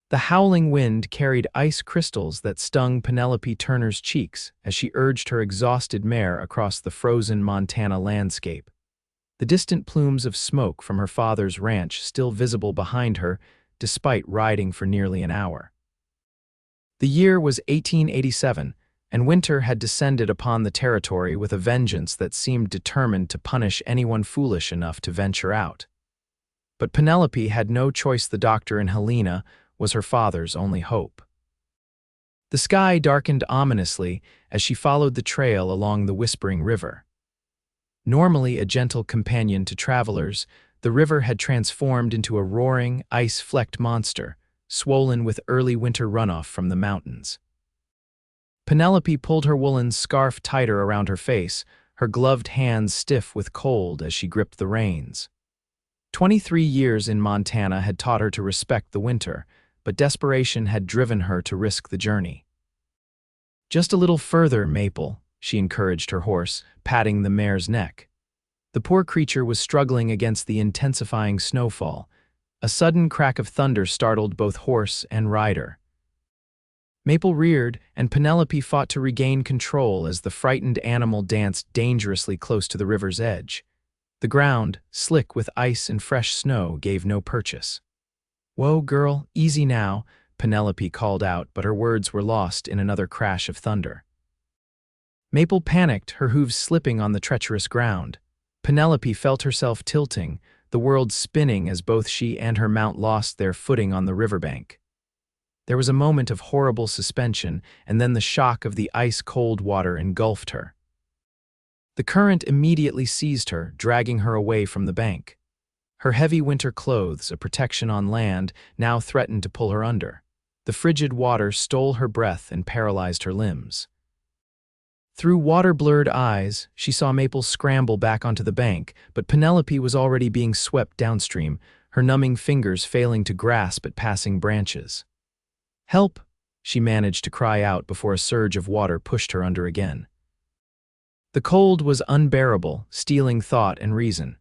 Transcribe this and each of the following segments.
The howling wind carried ice crystals that stung Penelope Turner's cheeks as she urged her exhausted mare across the frozen Montana landscape. The distant plumes of smoke from her father's ranch still visible behind her, despite riding for nearly an hour. The year was 1887, and winter had descended upon the territory with a vengeance that seemed determined to punish anyone foolish enough to venture out. But Penelope had no choice. The doctor in Helena was her father's only hope. The sky darkened ominously as she followed the trail along the Whispering River. Normally a gentle companion to travelers, the river had transformed into a roaring, ice-flecked monster, swollen with early winter runoff from the mountains. Penelope pulled her woolen scarf tighter around her face, her gloved hands stiff with cold as she gripped the reins. 23 years in Montana had taught her to respect the winter, but desperation had driven her to risk the journey. "Just a little further, Maple," she encouraged her horse, patting the mare's neck. The poor creature was struggling against the intensifying snowfall. A sudden crack of thunder startled both horse and rider. Maple reared, and Penelope fought to regain control as the frightened animal danced dangerously close to the river's edge. The ground, slick with ice and fresh snow, gave no purchase. "Whoa, girl, easy now," Penelope called out, but her words were lost in another crash of thunder. Maple panicked, her hooves slipping on the treacherous ground. Penelope felt herself tilting, the world spinning as both she and her mount lost their footing on the riverbank. There was a moment of horrible suspension, and then the shock of the ice-cold water engulfed her. The current immediately seized her, dragging her away from the bank. Her heavy winter clothes, a protection on land, now threatened to pull her under. The frigid water stole her breath and paralyzed her limbs. Through water-blurred eyes, she saw Maple scramble back onto the bank, but Penelope was already being swept downstream, her numbing fingers failing to grasp at passing branches. "Help!" she managed to cry out before a surge of water pushed her under again. The cold was unbearable, stealing thought and reason.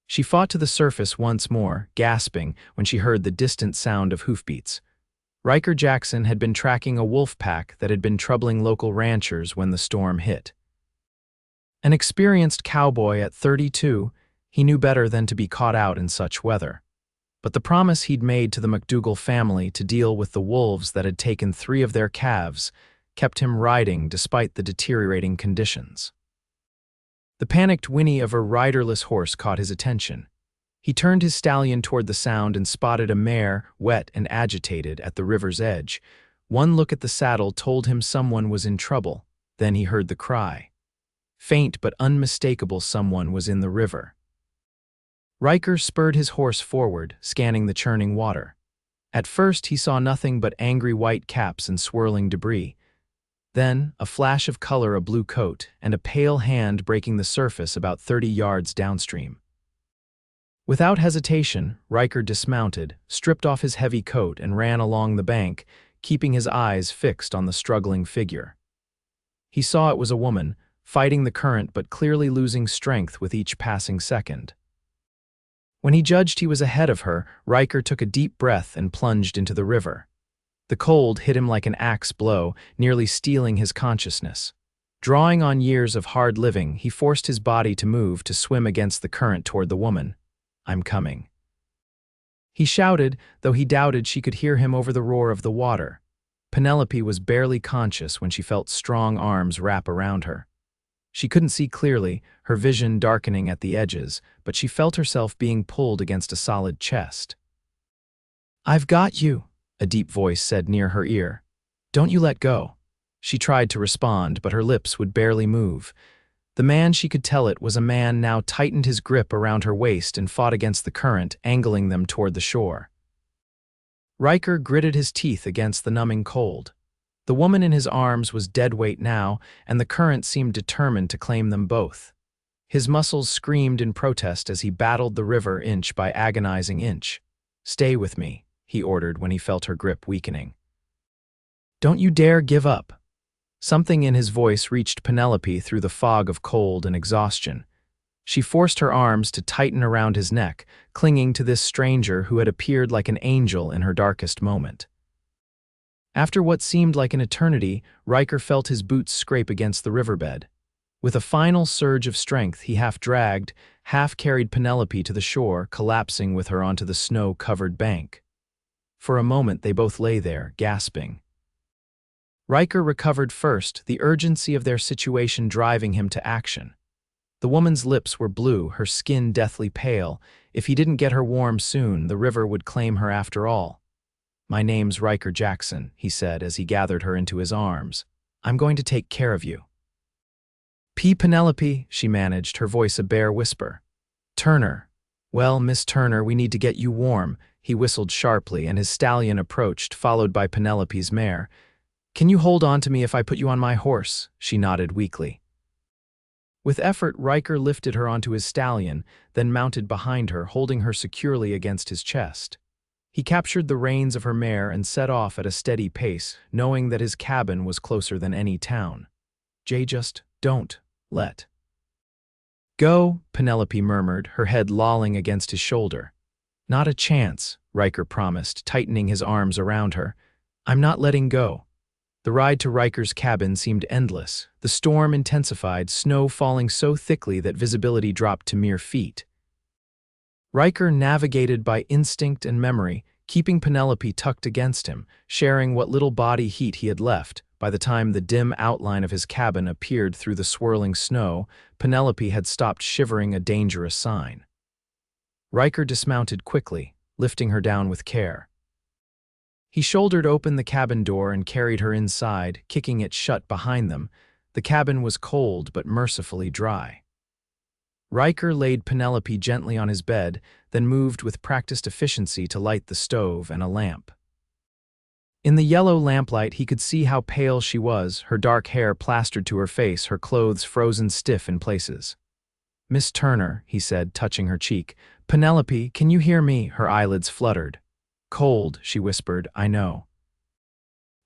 She fought to the surface once more, gasping when she heard the distant sound of hoofbeats. Ryker Jackson had been tracking a wolf pack that had been troubling local ranchers when the storm hit. An experienced cowboy at 32, he knew better than to be caught out in such weather. But the promise he'd made to the McDougal family to deal with the wolves that had taken 3 of their calves kept him riding despite the deteriorating conditions. The panicked whinny of a riderless horse caught his attention. He turned his stallion toward the sound and spotted a mare, wet and agitated, at the river's edge. One look at the saddle told him someone was in trouble. Then he heard the cry. Faint but unmistakable someone was in the river. Ryker spurred his horse forward, scanning the churning water. At first he saw nothing but angry white caps and swirling debris. Then, a flash of color, a blue coat, and a pale hand breaking the surface about 30 yards downstream. Without hesitation, Ryker dismounted, stripped off his heavy coat, and ran along the bank, keeping his eyes fixed on the struggling figure. He saw it was a woman, fighting the current but clearly losing strength with each passing second. When he judged he was ahead of her, Ryker took a deep breath and plunged into the river. The cold hit him like an axe blow, nearly stealing his consciousness. Drawing on years of hard living, he forced his body to move, to swim against the current toward the woman. "I'm coming," he shouted, though he doubted she could hear him over the roar of the water. Penelope was barely conscious when she felt strong arms wrap around her. She couldn't see clearly, her vision darkening at the edges, but she felt herself being pulled against a solid chest. "I've got you," a deep voice said near her ear. "Don't you let go." She tried to respond, but her lips would barely move. The man, she could tell it was a man, now tightened his grip around her waist and fought against the current, angling them toward the shore. Ryker gritted his teeth against the numbing cold. The woman in his arms was dead weight now, and the current seemed determined to claim them both. His muscles screamed in protest as he battled the river inch by agonizing inch. "Stay with me," he ordered when he felt her grip weakening. "Don't you dare give up." Something in his voice reached Penelope through the fog of cold and exhaustion. She forced her arms to tighten around his neck, clinging to this stranger who had appeared like an angel in her darkest moment. After what seemed like an eternity, Ryker felt his boots scrape against the riverbed. With a final surge of strength, he half-dragged, half-carried Penelope to the shore, collapsing with her onto the snow-covered bank. For a moment they both lay there, gasping. Ryker recovered first, the urgency of their situation driving him to action. The woman's lips were blue, her skin deathly pale. If he didn't get her warm soon, the river would claim her after all. "My name's Ryker Jackson," he said as he gathered her into his arms. "I'm going to take care of you." "Penelope," she managed, her voice a bare whisper. "Turner." "Well, Miss Turner, we need to get you warm," he whistled sharply, and his stallion approached, followed by Penelope's mare. "Can you hold on to me if I put you on my horse?" She nodded weakly. With effort, Ryker lifted her onto his stallion, then mounted behind her, holding her securely against his chest. He captured the reins of her mare and set off at a steady pace, knowing that his cabin was closer than any town. Just don't let go," Penelope murmured, her head lolling against his shoulder. "Not a chance," Ryker promised, tightening his arms around her. "I'm not letting go." The ride to Ryker's cabin seemed endless. The storm intensified, snow falling so thickly that visibility dropped to mere feet. Ryker navigated by instinct and memory, keeping Penelope tucked against him, sharing what little body heat he had left. By the time the dim outline of his cabin appeared through the swirling snow, Penelope had stopped shivering, a dangerous sign. Ryker dismounted quickly, lifting her down with care. He shouldered open the cabin door and carried her inside, kicking it shut behind them. The cabin was cold but mercifully dry. Ryker laid Penelope gently on his bed, then moved with practiced efficiency to light the stove and a lamp. In the yellow lamplight, he could see how pale she was, her dark hair plastered to her face, her clothes frozen stiff in places. "Miss Turner," he said, touching her cheek. "Penelope, can you hear me?" Her eyelids fluttered. "Cold," she whispered, "I know.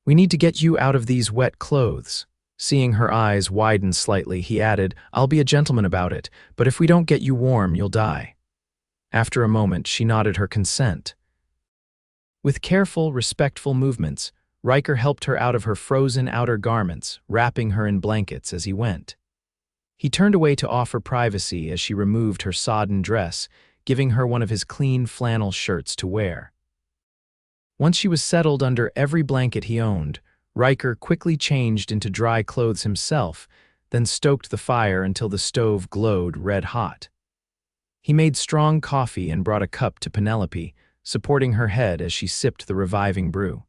We need to get you out of these wet clothes." Seeing her eyes widen slightly, he added, "I'll be a gentleman about it, but if we don't get you warm, you'll die." After a moment, she nodded her consent. With careful, respectful movements, Ryker helped her out of her frozen outer garments, wrapping her in blankets as he went. He turned away to offer privacy as she removed her sodden dress, giving her one of his clean flannel shirts to wear. Once she was settled under every blanket he owned, Ryker quickly changed into dry clothes himself, then stoked the fire until the stove glowed red-hot. He made strong coffee and brought a cup to Penelope, supporting her head as she sipped the reviving brew.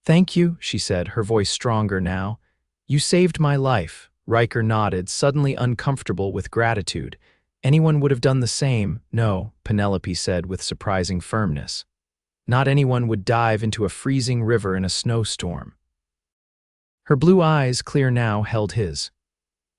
"Thank you," she said, her voice stronger now. "You saved my life." Ryker nodded, suddenly uncomfortable with gratitude. "Anyone would have done the same." "No," Penelope said with surprising firmness. "Not anyone would dive into a freezing river in a snowstorm." Her blue eyes, clear now, held his.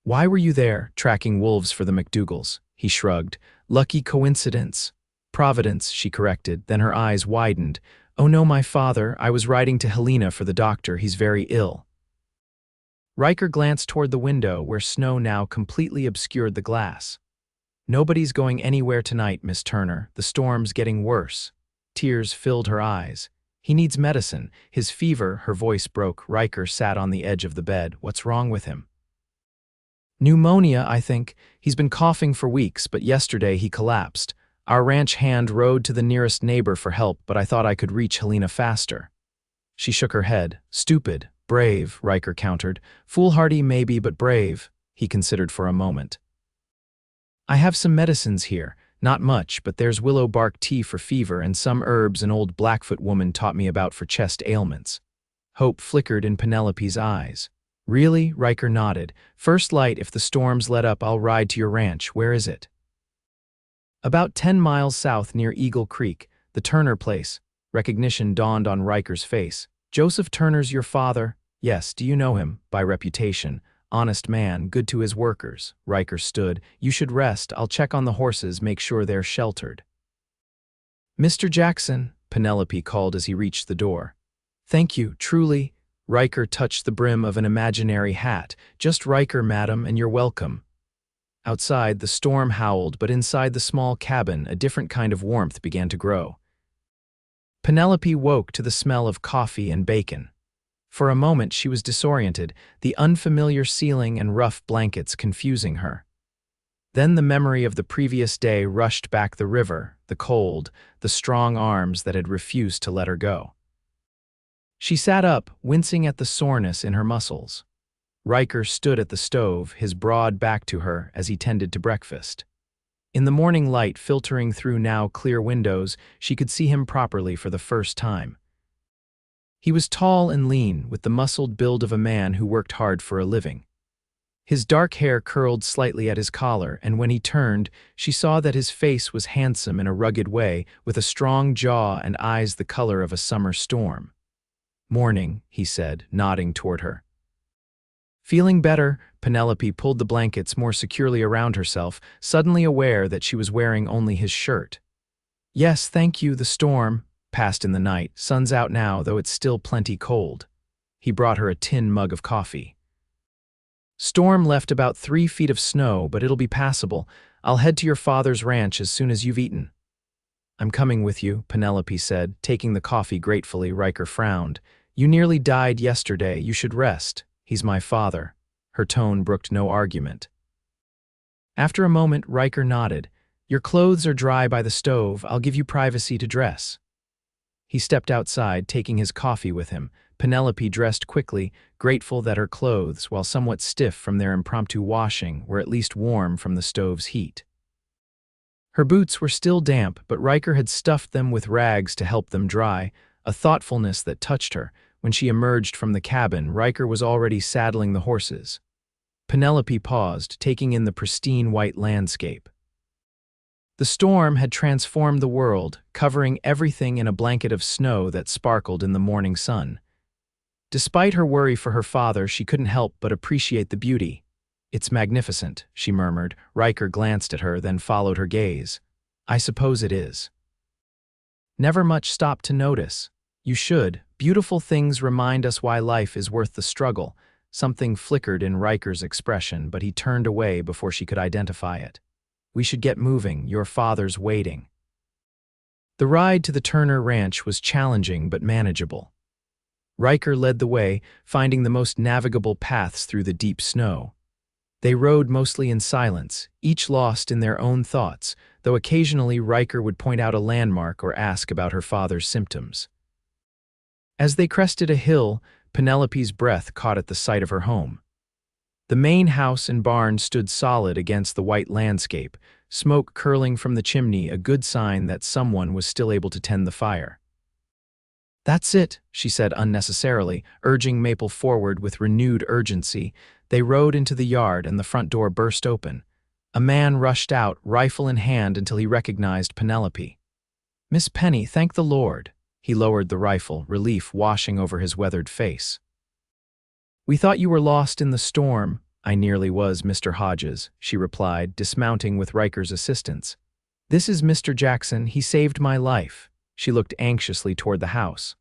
"Why were you there, tracking wolves for the McDougalls?" He shrugged. "Lucky coincidence." "Providence," she corrected, then her eyes widened. "Oh no, my father, I was riding to Helena for the doctor, he's very ill." Ryker glanced toward the window, where snow now completely obscured the glass. "Nobody's going anywhere tonight, Miss Turner. The storm's getting worse." Tears filled her eyes. "He needs medicine. His fever," her voice broke. Ryker sat on the edge of the bed. "What's wrong with him?" "Pneumonia, I think. He's been coughing for weeks, but yesterday he collapsed. Our ranch hand rode to the nearest neighbor for help, but I thought I could reach Helena faster." She shook her head. "Stupid. Brave," Ryker countered. "Foolhardy maybe, but brave." He considered for a moment. "I have some medicines here. Not much, but there's willow bark tea for fever and some herbs an old Blackfoot woman taught me about for chest ailments." Hope flickered in Penelope's eyes. "Really?" Ryker nodded. "First light, if the storms let up, I'll ride to your ranch. Where is it?" "About 10 miles south near Eagle Creek, the Turner place." Recognition dawned on Ryker's face. "Joseph Turner's your father?" "Yes, do you know him?" "By reputation. Honest man, good to his workers." Ryker stood. "You should rest. I'll check on the horses, make sure they're sheltered." "Mr. Jackson," Penelope called as he reached the door. "Thank you, truly." Ryker touched the brim of an imaginary hat. "Just Ryker, madam, and you're welcome." Outside, the storm howled, but inside the small cabin, a different kind of warmth began to grow. Penelope woke to the smell of coffee and bacon. For a moment she was disoriented, the unfamiliar ceiling and rough blankets confusing her. Then the memory of the previous day rushed back: the river, the cold, the strong arms that had refused to let her go. She sat up, wincing at the soreness in her muscles. Ryker stood at the stove, his broad back to her as he tended to breakfast. In the morning light filtering through now clear windows, she could see him properly for the first time. He was tall and lean, with the muscled build of a man who worked hard for a living. His dark hair curled slightly at his collar, and when he turned, she saw that his face was handsome in a rugged way, with a strong jaw and eyes the color of a summer storm. "Morning," he said, nodding toward her. Feeling better, Penelope pulled the blankets more securely around herself, suddenly aware that she was wearing only his shirt. "Yes, thank you, the storm passed in the night. Sun's out now, though it's still plenty cold." He brought her a tin mug of coffee. "Storm left about 3 feet of snow, but it'll be passable. I'll head to your father's ranch as soon as you've eaten." "I'm coming with you," Penelope said, taking the coffee gratefully. Ryker frowned. "You nearly died yesterday. You should rest. He's my father." Her tone brooked no argument. After a moment, Ryker nodded. "Your clothes are dry by the stove. I'll give you privacy to dress." He stepped outside, taking his coffee with him. Penelope dressed quickly, grateful that her clothes, while somewhat stiff from their impromptu washing, were at least warm from the stove's heat. Her boots were still damp, but Ryker had stuffed them with rags to help them dry, a thoughtfulness that touched her. When she emerged from the cabin, Ryker was already saddling the horses. Penelope paused, taking in the pristine white landscape. The storm had transformed the world, covering everything in a blanket of snow that sparkled in the morning sun. Despite her worry for her father, she couldn't help but appreciate the beauty. "It's magnificent," she murmured. Ryker glanced at her, then followed her gaze. "I suppose it is." "Never much stopped to notice." "You should. Beautiful things remind us why life is worth the struggle." Something flickered in Ryker's expression, but he turned away before she could identify it. "We should get moving. Your father's waiting." The ride to the Turner ranch was challenging but manageable. Ryker led the way, finding the most navigable paths through the deep snow. They rode mostly in silence, each lost in their own thoughts, though occasionally Ryker would point out a landmark or ask about her father's symptoms. As they crested a hill, Penelope's breath caught at the sight of her home. The main house and barn stood solid against the white landscape, smoke curling from the chimney, a good sign that someone was still able to tend the fire. "That's it," she said unnecessarily, urging Maple forward with renewed urgency. They rode into the yard and the front door burst open. A man rushed out, rifle in hand, until he recognized Penelope. "Miss Penny, thank the Lord." He lowered the rifle, relief washing over his weathered face. "We thought you were lost in the storm." "I nearly was, Mr. Hodges," she replied, dismounting with Ryker's assistance. "This is Mr. Jackson. He saved my life." She looked anxiously toward the house.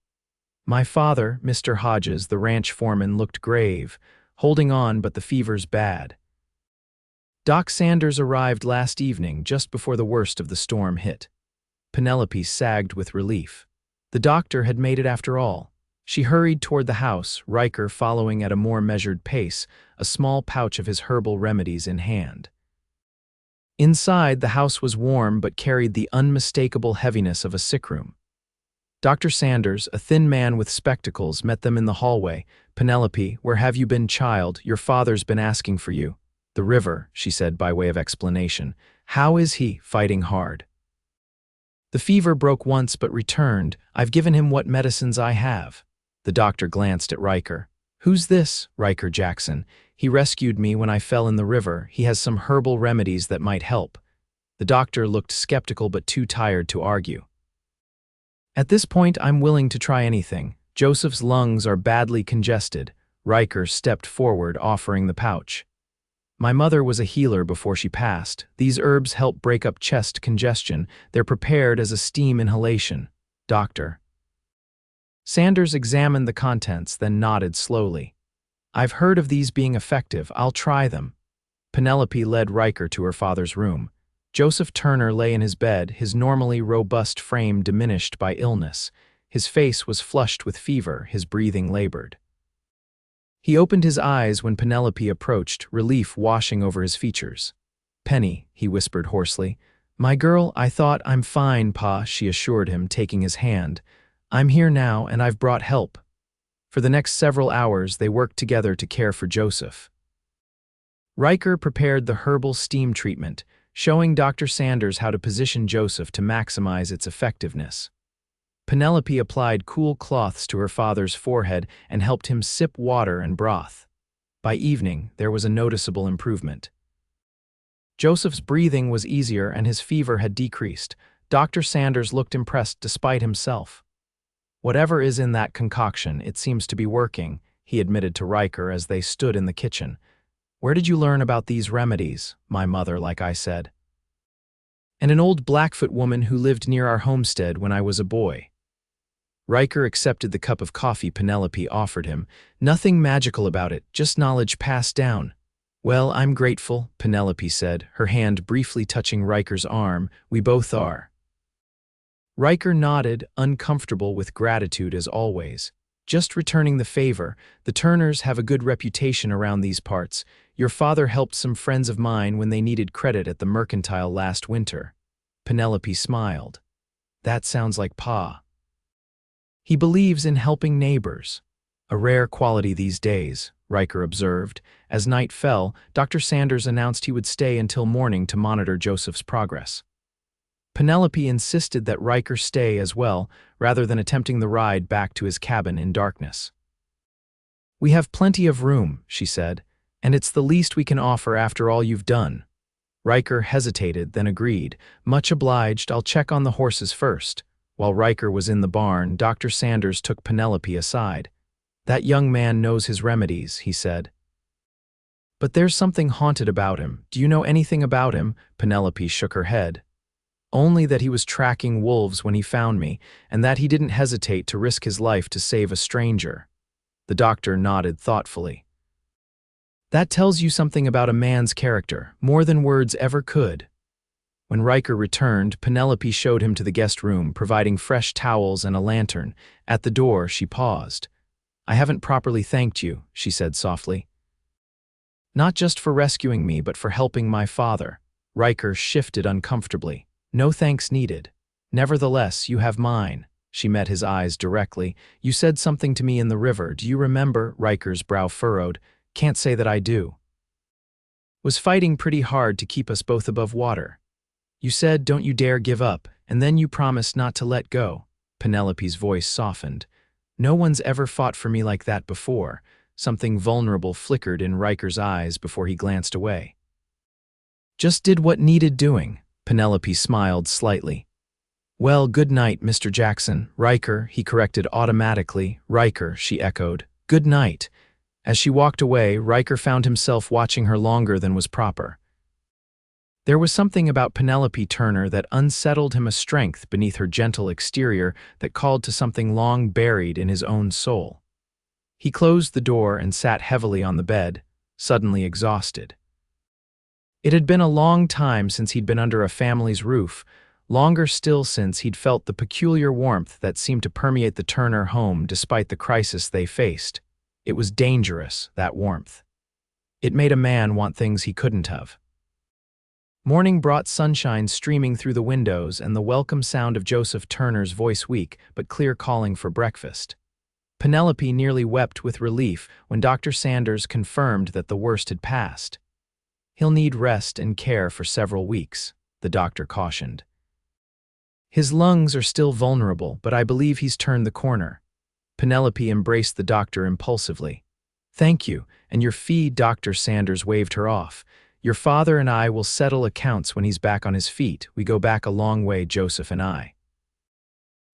"My father, Mr. Hodges," the ranch foreman looked grave. "Holding on, but the fever's bad. Doc Sanders arrived last evening, just before the worst of the storm hit." Penelope sagged with relief. The doctor had made it after all. She hurried toward the house, Ryker following at a more measured pace, a small pouch of his herbal remedies in hand. Inside, the house was warm but carried the unmistakable heaviness of a sickroom. Dr. Sanders, a thin man with spectacles, met them in the hallway. "Penelope, where have you been, child? Your father's been asking for you." "The river," she said by way of explanation. "How is he?" "Fighting hard. The fever broke once but returned. I've given him what medicines I have." The doctor glanced at Ryker. "Who's this?" "Ryker Jackson. He rescued me when I fell in the river. He has some herbal remedies that might help." The doctor looked skeptical but too tired to argue. "At this point, I'm willing to try anything. Joseph's lungs are badly congested." Ryker stepped forward, offering the pouch. "My mother was a healer before she passed. These herbs help break up chest congestion. They're prepared as a steam inhalation." "Doctor." Sanders examined the contents, then nodded slowly. "I've heard of these being effective. I'll try them." Penelope led Ryker to her father's room. Joseph Turner lay in his bed, his normally robust frame diminished by illness. His face was flushed with fever, his breathing labored. He opened his eyes when Penelope approached, relief washing over his features. "Penny," he whispered hoarsely. "My girl, I thought—" "I'm fine, Pa," she assured him, taking his hand. "I'm here now, and I've brought help." For the next several hours, they worked together to care for Joseph. Ryker prepared the herbal steam treatment, showing Dr. Sanders how to position Joseph to maximize its effectiveness. Penelope applied cool cloths to her father's forehead and helped him sip water and broth. By evening, there was a noticeable improvement. Joseph's breathing was easier and his fever had decreased. Dr. Sanders looked impressed despite himself. "Whatever is in that concoction, it seems to be working," he admitted to Ryker as they stood in the kitchen. "Where did you learn about these remedies?" "My mother, like I said. And an old Blackfoot woman who lived near our homestead when I was a boy." Ryker accepted the cup of coffee Penelope offered him. "Nothing magical about it, just knowledge passed down." "Well, I'm grateful," Penelope said, her hand briefly touching Ryker's arm. "We both are." Ryker nodded, uncomfortable with gratitude as always. "Just returning the favor. The Turners have a good reputation around these parts. Your father helped some friends of mine when they needed credit at the Mercantile last winter." Penelope smiled. "That sounds like Pa. He believes in helping neighbors." "A rare quality these days," Ryker observed. As night fell, Dr. Sanders announced he would stay until morning to monitor Joseph's progress. Penelope insisted that Ryker stay as well, rather than attempting the ride back to his cabin in darkness. "We have plenty of room," she said, "and it's the least we can offer after all you've done." Ryker hesitated, then agreed. "Much obliged, I'll check on the horses first." While Ryker was in the barn, Dr. Sanders took Penelope aside. "That young man knows his remedies," he said. "But there's something haunted about him. Do you know anything about him?" Penelope shook her head. "Only that he was tracking wolves when he found me, and that he didn't hesitate to risk his life to save a stranger." The doctor nodded thoughtfully. "That tells you something about a man's character, more than words ever could." When Ryker returned, Penelope showed him to the guest room, providing fresh towels and a lantern. At the door, she paused. "I haven't properly thanked you," she said softly. "Not just for rescuing me, but for helping my father." Ryker shifted uncomfortably. "No thanks needed. Nevertheless, you have mine." She met his eyes directly. "You said something to me in the river. Do you remember?" Ryker's brow furrowed. "Can't say that I do." "Was fighting pretty hard to keep us both above water. You said, 'Don't you dare give up,' and then you promised not to let go." Penelope's voice softened. "No one's ever fought for me like that before." Something vulnerable flickered in Ryker's eyes before he glanced away. "Just did what needed doing." Penelope smiled slightly. "Well, good night, Mr. Jackson." "Ryker," he corrected automatically. "Ryker," she echoed. "Good night." As she walked away, Ryker found himself watching her longer than was proper. There was something about Penelope Turner that unsettled him, a strength beneath her gentle exterior that called to something long buried in his own soul. He closed the door and sat heavily on the bed, suddenly exhausted. It had been a long time since he'd been under a family's roof, longer still since he'd felt the peculiar warmth that seemed to permeate the Turner home despite the crisis they faced. It was dangerous, that warmth. It made a man want things he couldn't have. Morning brought sunshine streaming through the windows and the welcome sound of Joseph Turner's voice, weak but clear, calling for breakfast. Penelope nearly wept with relief when Dr. Sanders confirmed that the worst had passed. "He'll need rest and care for several weeks," the doctor cautioned. "His lungs are still vulnerable, but I believe he's turned the corner." Penelope embraced the doctor impulsively. "Thank you, and your fee," Dr. Sanders waved her off. "Your father and I will settle accounts when he's back on his feet. We go back a long way, Joseph and I."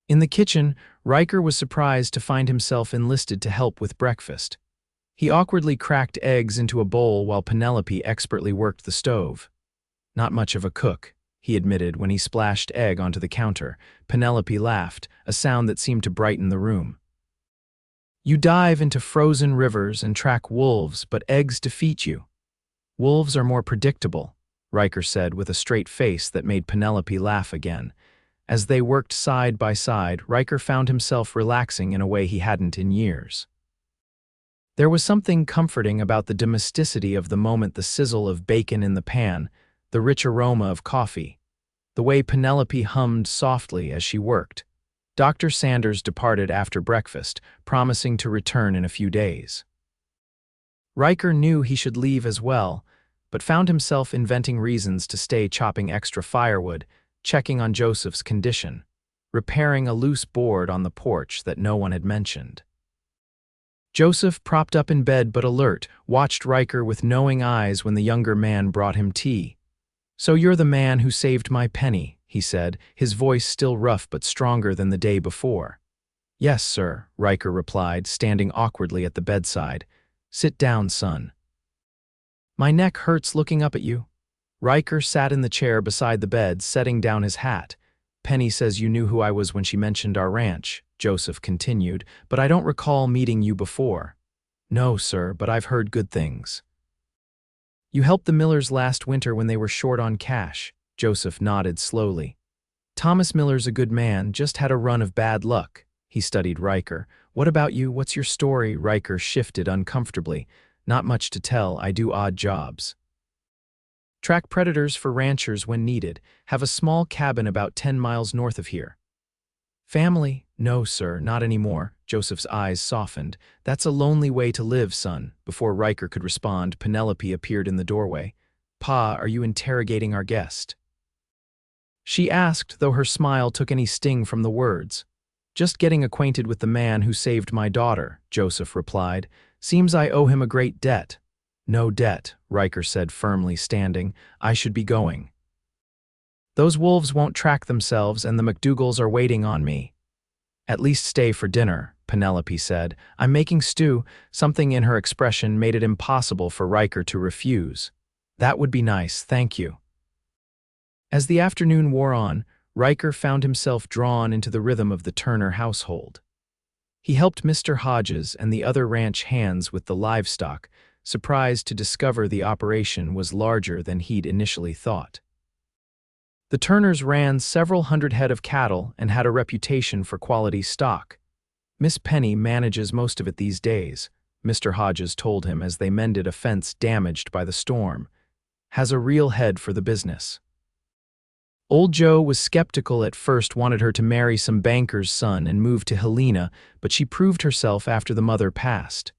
In the kitchen, Ryker was surprised to find himself enlisted to help with breakfast. He awkwardly cracked eggs into a bowl while Penelope expertly worked the stove. "Not much of a cook," he admitted when he splashed egg onto the counter. Penelope laughed, a sound that seemed to brighten the room. "You dive into frozen rivers and track wolves, but eggs defeat you." "Wolves are more predictable," Ryker said with a straight face that made Penelope laugh again. As they worked side by side, Ryker found himself relaxing in a way he hadn't in years. There was something comforting about the domesticity of the moment, the sizzle of bacon in the pan, the rich aroma of coffee, the way Penelope hummed softly as she worked. Dr. Sanders departed after breakfast, promising to return in a few days. Ryker knew he should leave as well, but found himself inventing reasons to stay, chopping extra firewood, checking on Joseph's condition, repairing a loose board on the porch that no one had mentioned. Joseph, propped up in bed but alert, watched Ryker with knowing eyes when the younger man brought him tea. "So you're the man who saved my penny," he said, his voice still rough but stronger than the day before. "Yes, sir," Ryker replied, standing awkwardly at the bedside. "Sit down, son." "My neck hurts looking up at you." Ryker sat in the chair beside the bed, setting down his hat. "Penny says you knew who I was when she mentioned our ranch," Joseph continued, "but I don't recall meeting you before." "No, sir, but I've heard good things." "You helped the Millers last winter when they were short on cash." Joseph nodded slowly. "Thomas Miller's a good man, just had a run of bad luck." He studied Ryker. "What about you? What's your story?" Ryker shifted uncomfortably. "Not much to tell. I do odd jobs. Track predators for ranchers when needed. Have a small cabin about 10 miles north of here." "Family?" "No, sir, not anymore." Joseph's eyes softened. "That's a lonely way to live, son." Before Ryker could respond, Penelope appeared in the doorway. "Pa, are you interrogating our guest?" she asked, though her smile took any sting from the words. "Just getting acquainted with the man who saved my daughter," Joseph replied. "Seems I owe him a great debt." "No debt," Ryker said firmly, standing. "I should be going. Those wolves won't track themselves, and the McDougalls are waiting on me." "At least stay for dinner," Penelope said. "I'm making stew." Something in her expression made it impossible for Ryker to refuse. "That would be nice, thank you." As the afternoon wore on, Ryker found himself drawn into the rhythm of the Turner household. He helped Mr. Hodges and the other ranch hands with the livestock, surprised to discover the operation was larger than he'd initially thought. The Turners ran several hundred head of cattle and had a reputation for quality stock. "Miss Penny manages most of it these days," Mr. Hodges told him as they mended a fence damaged by the storm. "Has a real head for the business." Old Joe was skeptical at first, wanted her to marry some banker's son and move to Helena, but she proved herself after the mother passed.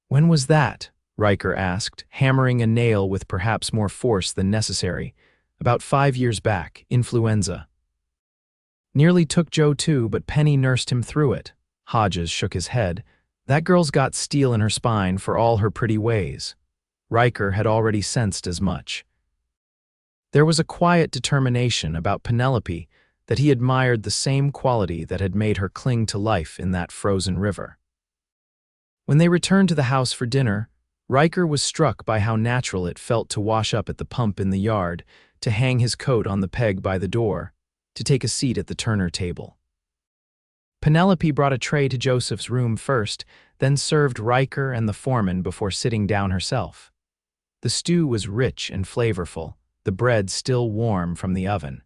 "When was that?" Ryker asked, hammering a nail with perhaps more force than necessary. "About 5 years back, influenza. Nearly took Joe too, but Penny nursed him through it." Hodges shook his head. "That girl's got steel in her spine for all her pretty ways." Ryker had already sensed as much. There was a quiet determination about Penelope that he admired, the same quality that had made her cling to life in that frozen river. When they returned to the house for dinner, Ryker was struck by how natural it felt to wash up at the pump in the yard, to hang his coat on the peg by the door, to take a seat at the Turner table. Penelope brought a tray to Joseph's room first, then served Ryker and the foreman before sitting down herself. The stew was rich and flavorful, the bread still warm from the oven.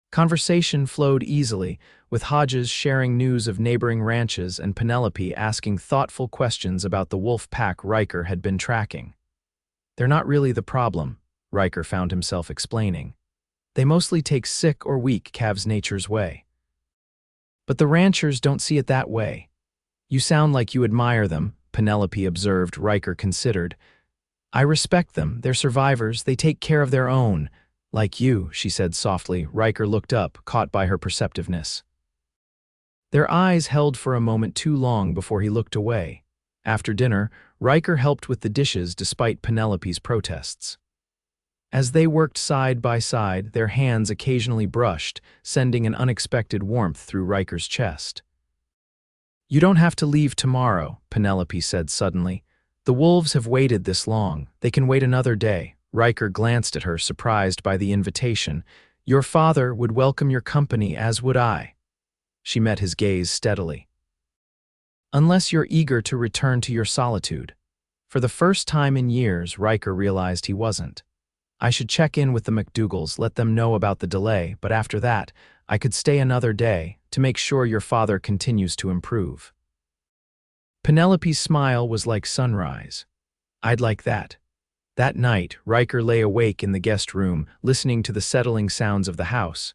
Conversation flowed easily, with Hodges sharing news of neighboring ranches and Penelope asking thoughtful questions about the wolf pack Ryker had been tracking. "They're not really the problem," Ryker found himself explaining. "They mostly take sick or weak calves nature's way. But the ranchers don't see it that way." "You sound like you admire them," Penelope observed. Ryker considered. "I respect them. They're survivors. They take care of their own. Like you," she said softly. Ryker looked up, caught by her perceptiveness. Their eyes held for a moment too long before he looked away. After dinner, Ryker helped with the dishes despite Penelope's protests. As they worked side by side, their hands occasionally brushed, sending an unexpected warmth through Ryker's chest. "You don't have to leave tomorrow," Penelope said suddenly. "The wolves have waited this long. They can wait another day." Ryker glanced at her, surprised by the invitation. "Your father would welcome your company, as would I." She met his gaze steadily. "Unless you're eager to return to your solitude." For the first time in years, Ryker realized he wasn't. I should check in with the McDougals, let them know about the delay, but after that, I could stay another day to make sure your father continues to improve." Penelope's smile was like sunrise. "I'd like that." That night, Ryker lay awake in the guest room, listening to the settling sounds of the house.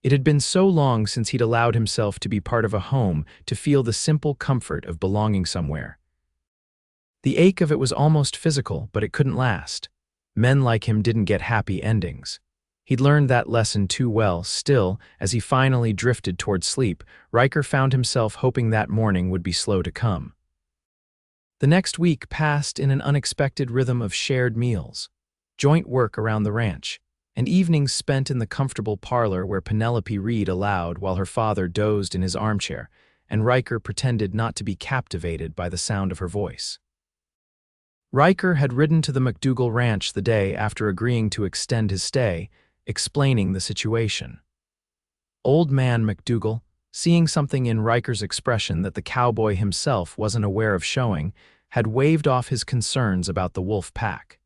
It had been so long since he'd allowed himself to be part of a home, to feel the simple comfort of belonging somewhere. The ache of it was almost physical, but it couldn't last. Men like him didn't get happy endings. He'd learned that lesson too well. Still, as he finally drifted toward sleep, Ryker found himself hoping that morning would be slow to come. The next week passed in an unexpected rhythm of shared meals, joint work around the ranch, and evenings spent in the comfortable parlor where Penelope read aloud while her father dozed in his armchair, and Ryker pretended not to be captivated by the sound of her voice. Ryker had ridden to the McDougall ranch the day after agreeing to extend his stay, explaining the situation. Old man McDougall, seeing something in Ryker's expression that the cowboy himself wasn't aware of showing, had waved off his concerns about the wolf pack.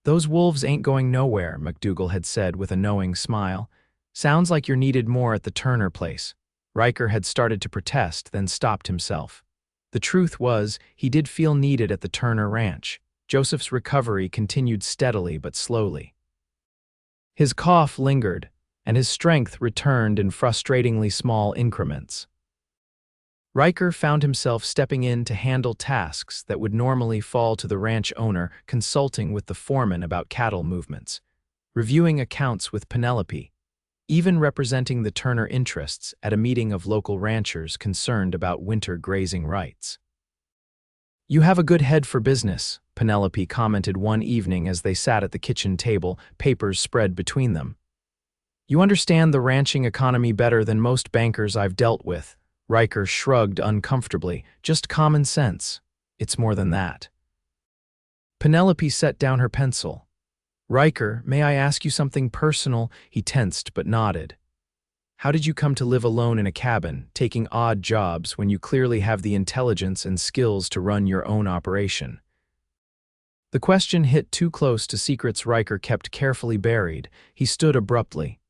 "Those wolves ain't going nowhere," McDougall had said with a knowing smile. "Sounds like you're needed more at the Turner place." Ryker had started to protest, then stopped himself. The truth was, he did feel needed at the Turner ranch. Joseph's recovery continued steadily but slowly. His cough lingered, and his strength returned in frustratingly small increments. Ryker found himself stepping in to handle tasks that would normally fall to the ranch owner, consulting with the foreman about cattle movements, reviewing accounts with Penelope, even representing the Turner interests at a meeting of local ranchers concerned about winter grazing rights. "You have a good head for business," Penelope commented one evening as they sat at the kitchen table, papers spread between them. "You understand the ranching economy better than most bankers I've dealt with." Ryker shrugged uncomfortably. "Just common sense. It's more than that." Penelope set down her pencil. "Ryker, may I ask you something personal?" He tensed but nodded. "How did you come to live alone in a cabin, taking odd jobs when you clearly have the intelligence and skills to run your own operation?" The question hit too close to secrets Ryker kept carefully buried. He stood abruptly.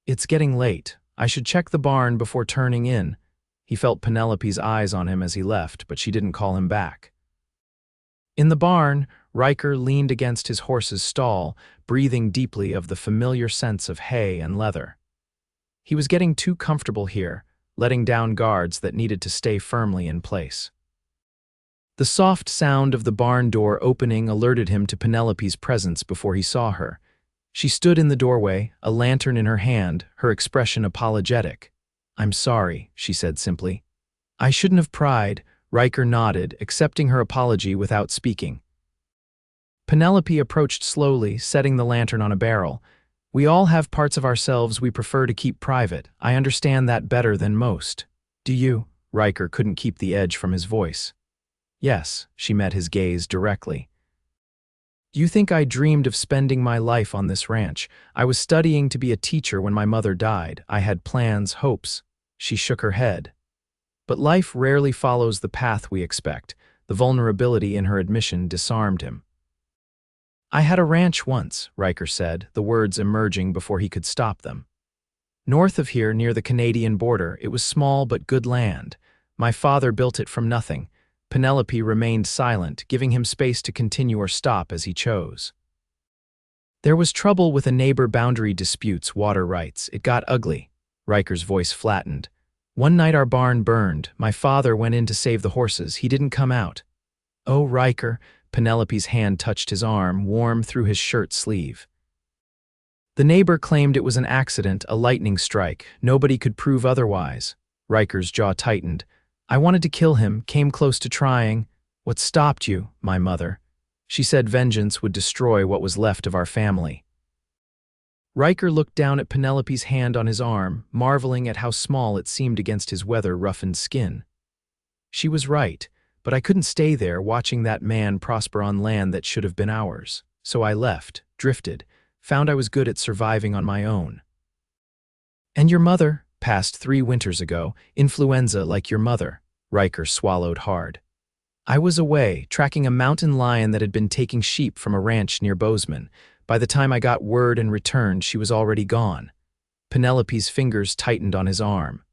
"It's getting late. I should check the barn before turning in." He felt Penelope's eyes on him as he left, but she didn't call him back. In the barn, Ryker leaned against his horse's stall, breathing deeply of the familiar sense of hay and leather. He was getting too comfortable here, letting down guards that needed to stay firmly in place. The soft sound of the barn door opening alerted him to Penelope's presence before he saw her. She stood in the doorway, a lantern in her hand, her expression apologetic. "I'm sorry," she said simply. "I shouldn't have pried." Ryker nodded, accepting her apology without speaking. Penelope approached slowly, setting the lantern on a barrel. "We all have parts of ourselves we prefer to keep private. I understand that better than most. Do you?" Ryker couldn't keep the edge from his voice. "Yes," she met his gaze directly. "Do you think I dreamed of spending my life on this ranch? I was studying to be a teacher when my mother died. I had plans, hopes." She shook her head. But life rarely follows the path we expect. The vulnerability in her admission disarmed him. "I had a ranch once," Ryker said, the words emerging before he could stop them. "North of here, near the Canadian border, it was small but good land. My father built it from nothing." Penelope remained silent, giving him space to continue or stop as he chose. "There was trouble with a neighbor, boundary disputes, water rights. It got ugly." Ryker's voice flattened. "One night our barn burned. My father went in to save the horses. He didn't come out." "Oh, Ryker," Penelope's hand touched his arm, warm through his shirt sleeve. "The neighbor claimed it was an accident, a lightning strike. Nobody could prove otherwise." Ryker's jaw tightened. "I wanted to kill him, came close to trying." "What stopped you?" "My mother. She said vengeance would destroy what was left of our family." Ryker looked down at Penelope's hand on his arm, marveling at how small it seemed against his weather-roughened skin. She was right, but I couldn't stay there watching that man prosper on land that should have been ours. So I left, drifted, found I was good at surviving on my own. "And your mother?" "Passed 3 winters ago, influenza like your mother." Ryker swallowed hard. "I was away, tracking a mountain lion that had been taking sheep from a ranch near Bozeman. By the time I got word and returned, she was already gone. Penelope's fingers tightened on his arm.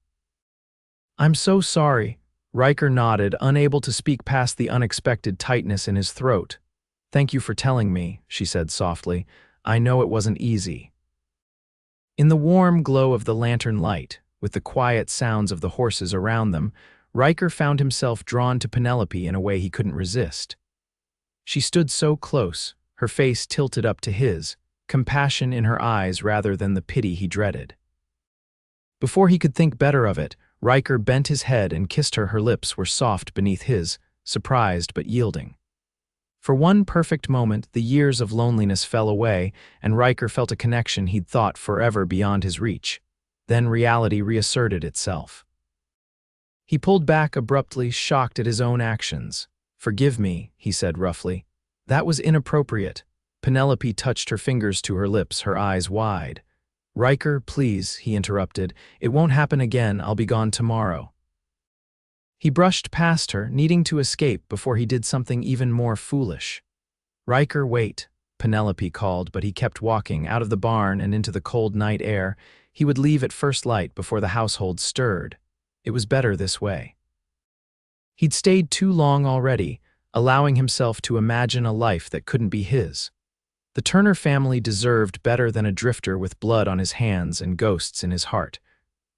I'm so sorry. Ryker nodded, unable to speak past the unexpected tightness in his throat. Thank you for telling me, she said softly. I know it wasn't easy. In the warm glow of the lantern light, with the quiet sounds of the horses around them, Ryker found himself drawn to Penelope in a way he couldn't resist. She stood so close, her face tilted up to his, compassion in her eyes rather than the pity he dreaded. Before he could think better of it, Ryker bent his head and kissed her. Her lips were soft beneath his, surprised but yielding. For one perfect moment, the years of loneliness fell away, and Ryker felt a connection he'd thought forever beyond his reach. Then reality reasserted itself. He pulled back abruptly, shocked at his own actions. Forgive me, he said roughly. That was inappropriate. Penelope touched her fingers to her lips, her eyes wide. Ryker, please, he interrupted. It won't happen again. I'll be gone tomorrow. He brushed past her, needing to escape before he did something even more foolish. Ryker, wait, Penelope called, but he kept walking out of the barn and into the cold night air. He would leave at first light before the household stirred. It was better this way. He'd stayed too long already, allowing himself to imagine a life that couldn't be his. The Turner family deserved better than a drifter with blood on his hands and ghosts in his heart.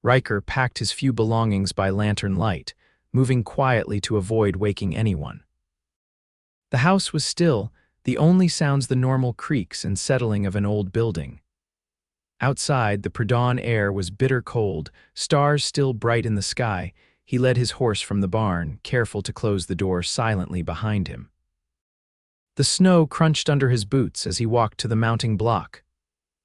Ryker packed his few belongings by lantern light, moving quietly to avoid waking anyone. The house was still, the only sounds the normal creaks and settling of an old building. Outside, the pre-dawn air was bitter cold, stars still bright in the sky. He led his horse from the barn, careful to close the door silently behind him. The snow crunched under his boots as he walked to the mounting block.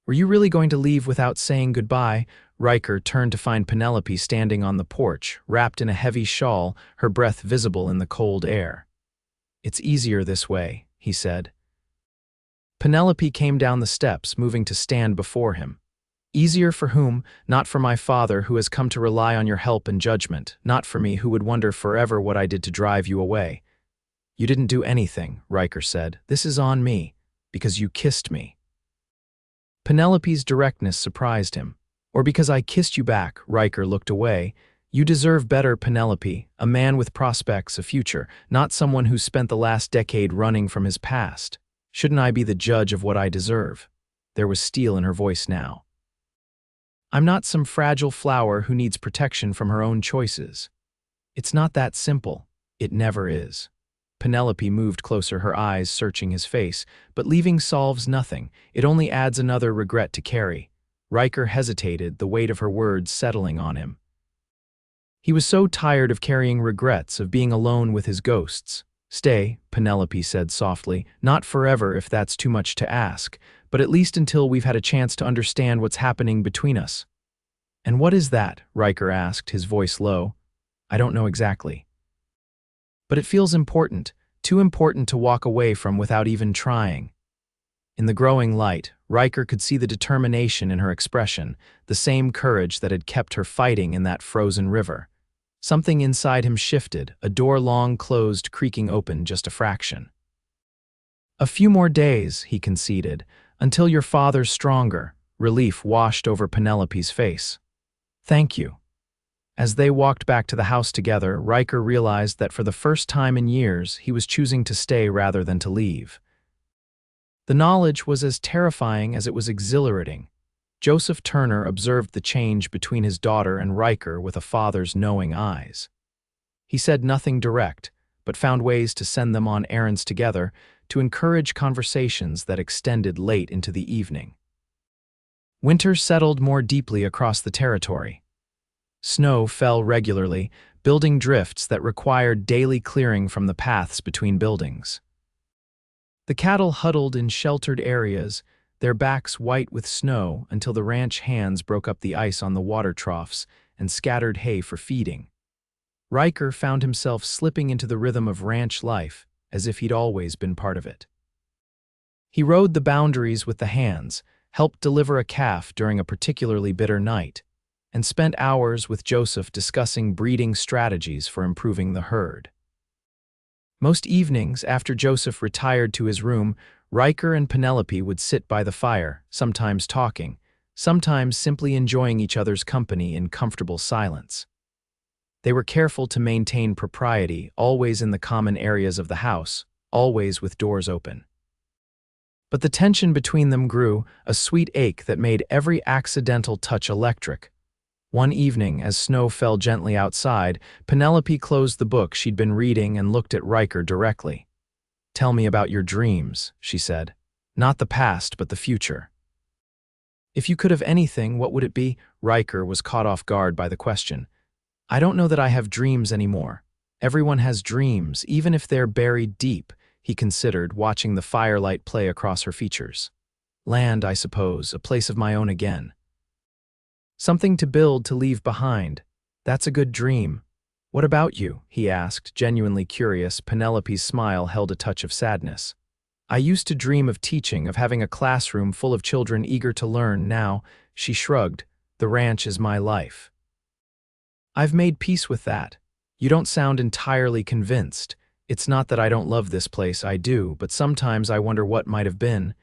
Were you really going to leave without saying goodbye? Ryker turned to find Penelope standing on the porch, wrapped in a heavy shawl, her breath visible in the cold air. It's easier this way, he said. Penelope came down the steps, moving to stand before him. Easier for whom? Not for my father, who has come to rely on your help and judgment. Not for me, who would wonder forever what I did to drive you away. You didn't do anything, Ryker said. This is on me, because you kissed me. Penelope's directness surprised him. Or because I kissed you back, Ryker looked away. You deserve better, Penelope, a man with prospects, a future, not someone who spent the last decade running from his past. Shouldn't I be the judge of what I deserve? There was steel in her voice now. I'm not some fragile flower who needs protection from her own choices. It's not that simple. It never is. Penelope moved closer, her eyes searching his face. But leaving solves nothing. It only adds another regret to carry. Ryker hesitated, the weight of her words settling on him. He was so tired of carrying regrets, of being alone with his ghosts. Stay, Penelope said softly. Not forever, if that's too much to ask, but at least until we've had a chance to understand what's happening between us. And what is that? Ryker asked, his voice low. I don't know exactly. But it feels important, too important to walk away from without even trying. In the growing light, Ryker could see the determination in her expression, the same courage that had kept her fighting in that frozen river. Something inside him shifted, a door long closed, creaking open just a fraction. A few more days, he conceded, until your father's stronger. Relief washed over Penelope's face. Thank you. As they walked back to the house together, Ryker realized that for the first time in years, he was choosing to stay rather than to leave. The knowledge was as terrifying as it was exhilarating. Joseph Turner observed the change between his daughter and Ryker with a father's knowing eyes. He said nothing direct, but found ways to send them on errands together, to encourage conversations that extended late into the evening. Winter settled more deeply across the territory. Snow fell regularly, building drifts that required daily clearing from the paths between buildings. The cattle huddled in sheltered areas, their backs white with snow, until the ranch hands broke up the ice on the water troughs and scattered hay for feeding. Ryker found himself slipping into the rhythm of ranch life, as if he'd always been part of it. He rode the boundaries with the hands, helped deliver a calf during a particularly bitter night, and spent hours with Joseph discussing breeding strategies for improving the herd. Most evenings, after Joseph retired to his room, Ryker and Penelope would sit by the fire, sometimes talking, sometimes simply enjoying each other's company in comfortable silence. They were careful to maintain propriety, always in the common areas of the house, always with doors open. But the tension between them grew, a sweet ache that made every accidental touch electric. One evening, as snow fell gently outside, Penelope closed the book she'd been reading and looked at Ryker directly. "Tell me about your dreams," she said. "Not the past, but the future." "If you could have anything, what would it be?" Ryker was caught off guard by the question. "I don't know that I have dreams anymore. Everyone has dreams, even if they're buried deep," he considered, watching the firelight play across her features. "Land, I suppose, a place of my own again. Something to build, to leave behind. That's a good dream. What about you?" he asked, genuinely curious. Penelope's smile held a touch of sadness. "I used to dream of teaching, of having a classroom full of children eager to learn. Now," she shrugged, "the ranch is my life. I've made peace with that." "You don't sound entirely convinced." "It's not that I don't love this place, I do, but sometimes I wonder what might have been."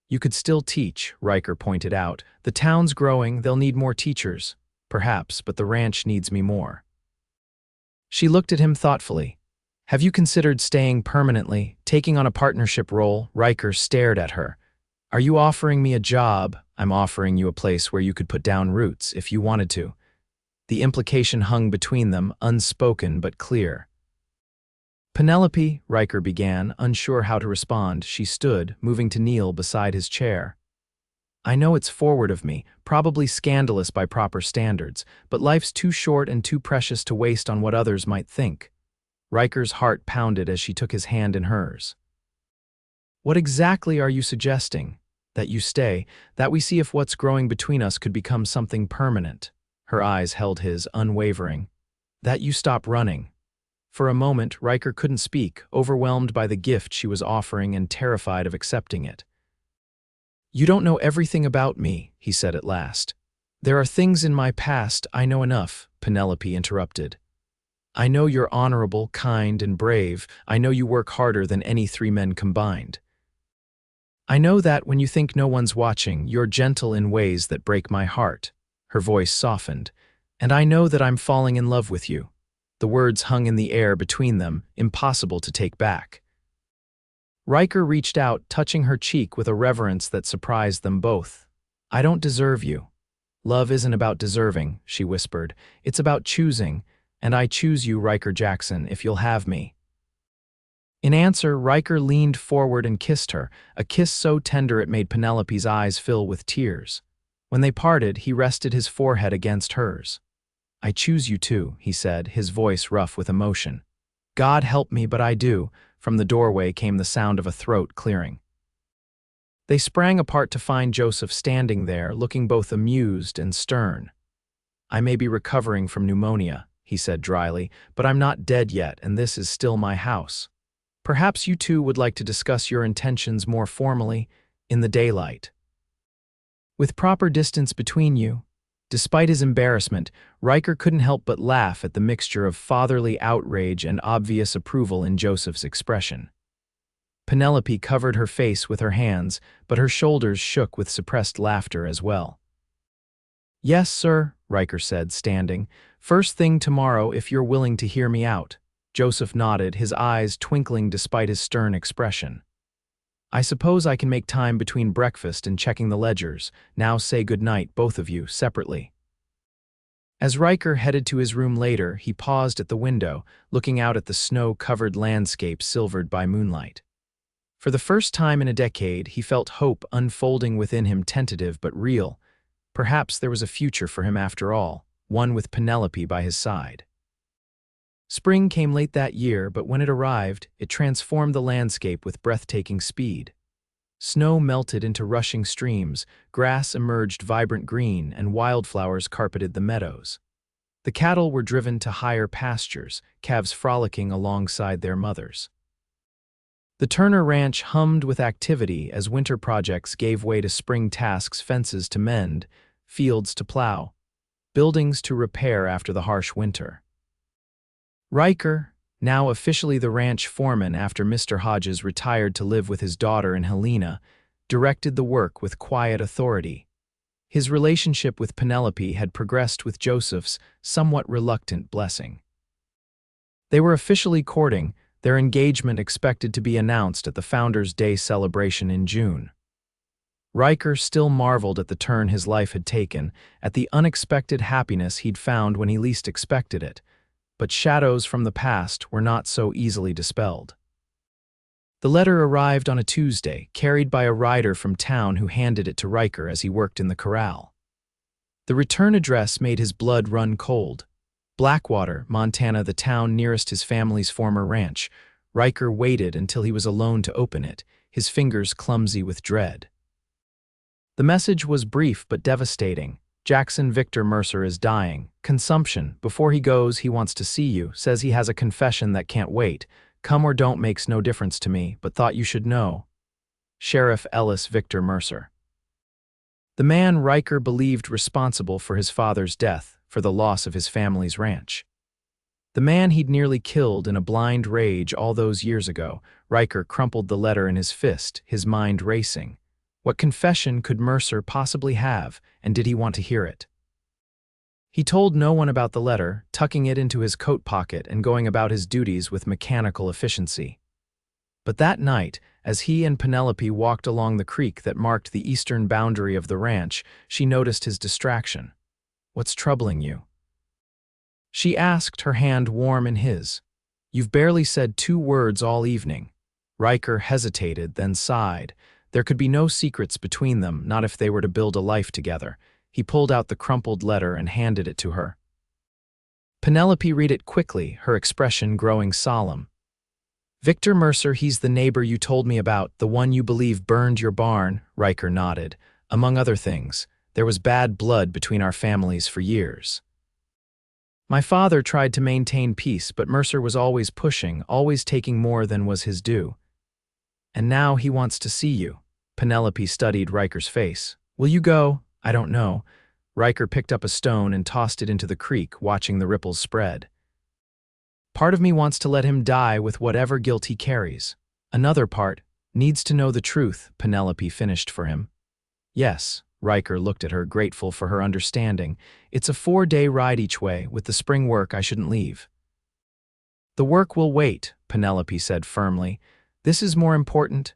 "You could still teach," Ryker pointed out. "The town's growing, they'll need more teachers. Perhaps, but the ranch needs me more." She looked at him thoughtfully. "Have you considered staying permanently, taking on a partnership role?" Ryker stared at her. "Are you offering me a job?" "I'm offering you a place where you could put down roots, if you wanted to." The implication hung between them, unspoken but clear. "Penelope," Ryker began, unsure how to respond. She stood, moving to kneel beside his chair. "I know it's forward of me, probably scandalous by proper standards, but life's too short and too precious to waste on what others might think." Ryker's heart pounded as she took his hand in hers. "What exactly are you suggesting?" "That you stay, that we see if what's growing between us could become something permanent." Her eyes held his, unwavering. "That you stop running." For a moment, Ryker couldn't speak, overwhelmed by the gift she was offering and terrified of accepting it. "You don't know everything about me," he said at last. "There are things in my past I know enough," Penelope interrupted. "I know you're honorable, kind, and brave. I know you work harder than any 3 men combined. I know that when you think no one's watching, you're gentle in ways that break my heart." Her voice softened. "And I know that I'm falling in love with you." The words hung in the air between them, impossible to take back. Ryker reached out, touching her cheek with a reverence that surprised them both. "I don't deserve you." "Love isn't about deserving," she whispered. "It's about choosing, and I choose you, Ryker Jackson, if you'll have me." In answer, Ryker leaned forward and kissed her, a kiss so tender it made Penelope's eyes fill with tears. When they parted, he rested his forehead against hers. "I choose you too," he said, his voice rough with emotion. "God help me, but I do." From the doorway came the sound of a throat clearing. They sprang apart to find Joseph standing there, looking both amused and stern. "I may be recovering from pneumonia," he said dryly, "but I'm not dead yet, and this is still my house. Perhaps you two would like to discuss your intentions more formally, in the daylight. With proper distance between you." Despite his embarrassment, Ryker couldn't help but laugh at the mixture of fatherly outrage and obvious approval in Joseph's expression. Penelope covered her face with her hands, but her shoulders shook with suppressed laughter as well. "Yes, sir," Ryker said, standing. "First thing tomorrow, if you're willing to hear me out." Joseph nodded, his eyes twinkling despite his stern expression. "I suppose I can make time between breakfast and checking the ledgers. Now say good night, both of you, separately." As Ryker headed to his room later, he paused at the window, looking out at the snow-covered landscape silvered by moonlight. For the first time in a decade, he felt hope unfolding within him, tentative but real. Perhaps there was a future for him after all, one with Penelope by his side. Spring came late that year, but when it arrived, it transformed the landscape with breathtaking speed. Snow melted into rushing streams, grass emerged vibrant green, and wildflowers carpeted the meadows. The cattle were driven to higher pastures, calves frolicking alongside their mothers. The Turner Ranch hummed with activity as winter projects gave way to spring tasks: fences to mend, fields to plow, buildings to repair after the harsh winter. Ryker, now officially the ranch foreman after Mr. Hodges retired to live with his daughter in Helena, directed the work with quiet authority. His relationship with Penelope had progressed with Joseph's somewhat reluctant blessing. They were officially courting, their engagement expected to be announced at the Founders' Day celebration in June. Ryker still marveled at the turn his life had taken, at the unexpected happiness he'd found when he least expected it, but shadows from the past were not so easily dispelled. The letter arrived on a Tuesday, carried by a rider from town who handed it to Ryker as he worked in the corral. The return address made his blood run cold. Blackwater, Montana, the town nearest his family's former ranch. Ryker waited until he was alone to open it, his fingers clumsy with dread. The message was brief but devastating. Jackson Victor Mercer is dying. Consumption. Before he goes, he wants to see you. Says he has a confession that can't wait. Come or don't makes no difference to me, but thought you should know. Sheriff Ellis Victor Mercer. The man Ryker believed responsible for his father's death, for the loss of his family's ranch. The man he'd nearly killed in a blind rage all those years ago. Ryker crumpled the letter in his fist, his mind racing. What confession could Mercer possibly have, and did he want to hear it? He told no one about the letter, tucking it into his coat pocket and going about his duties with mechanical efficiency. But that night, as he and Penelope walked along the creek that marked the eastern boundary of the ranch, she noticed his distraction. "What's troubling you?" she asked, her hand warm in his. "You've barely said 2 words all evening." Ryker hesitated, then sighed. There could be no secrets between them, not if they were to build a life together. He pulled out the crumpled letter and handed it to her. Penelope read it quickly, her expression growing solemn. "Victor Mercer, he's the neighbor you told me about, the one you believe burned your barn," Ryker nodded. "Among other things, there was bad blood between our families for years. My father tried to maintain peace, but Mercer was always pushing, always taking more than was his due. And now he wants to see you." Penelope studied Ryker's face. "Will you go?" "I don't know." Ryker picked up a stone and tossed it into the creek, watching the ripples spread. "Part of me wants to let him die with whatever guilt he carries. Another part needs to know the truth," Penelope finished for him. "Yes." Ryker looked at her, grateful for her understanding. "It's a 4-day ride each way. With the spring work, I shouldn't leave." "The work will wait," Penelope said firmly. "This is more important."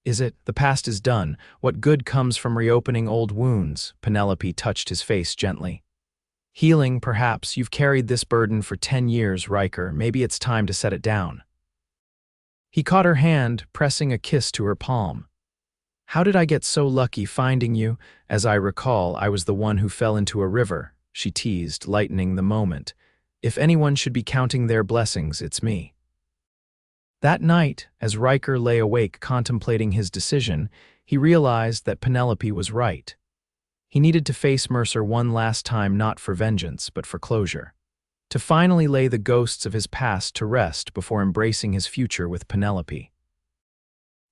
"Is it? The past is done. What good comes from reopening old wounds?" Penelope touched his face gently. "Healing, perhaps. You've carried this burden for 10 years, Ryker. Maybe it's time to set it down." He caught her hand, pressing a kiss to her palm. "How did I get so lucky finding you? As I recall, I was the one who fell into a river," she teased, lightening the moment. "If anyone should be counting their blessings, it's me." That night, as Ryker lay awake contemplating his decision, he realized that Penelope was right. He needed to face Mercer one last time, not for vengeance, but for closure. To finally lay the ghosts of his past to rest before embracing his future with Penelope.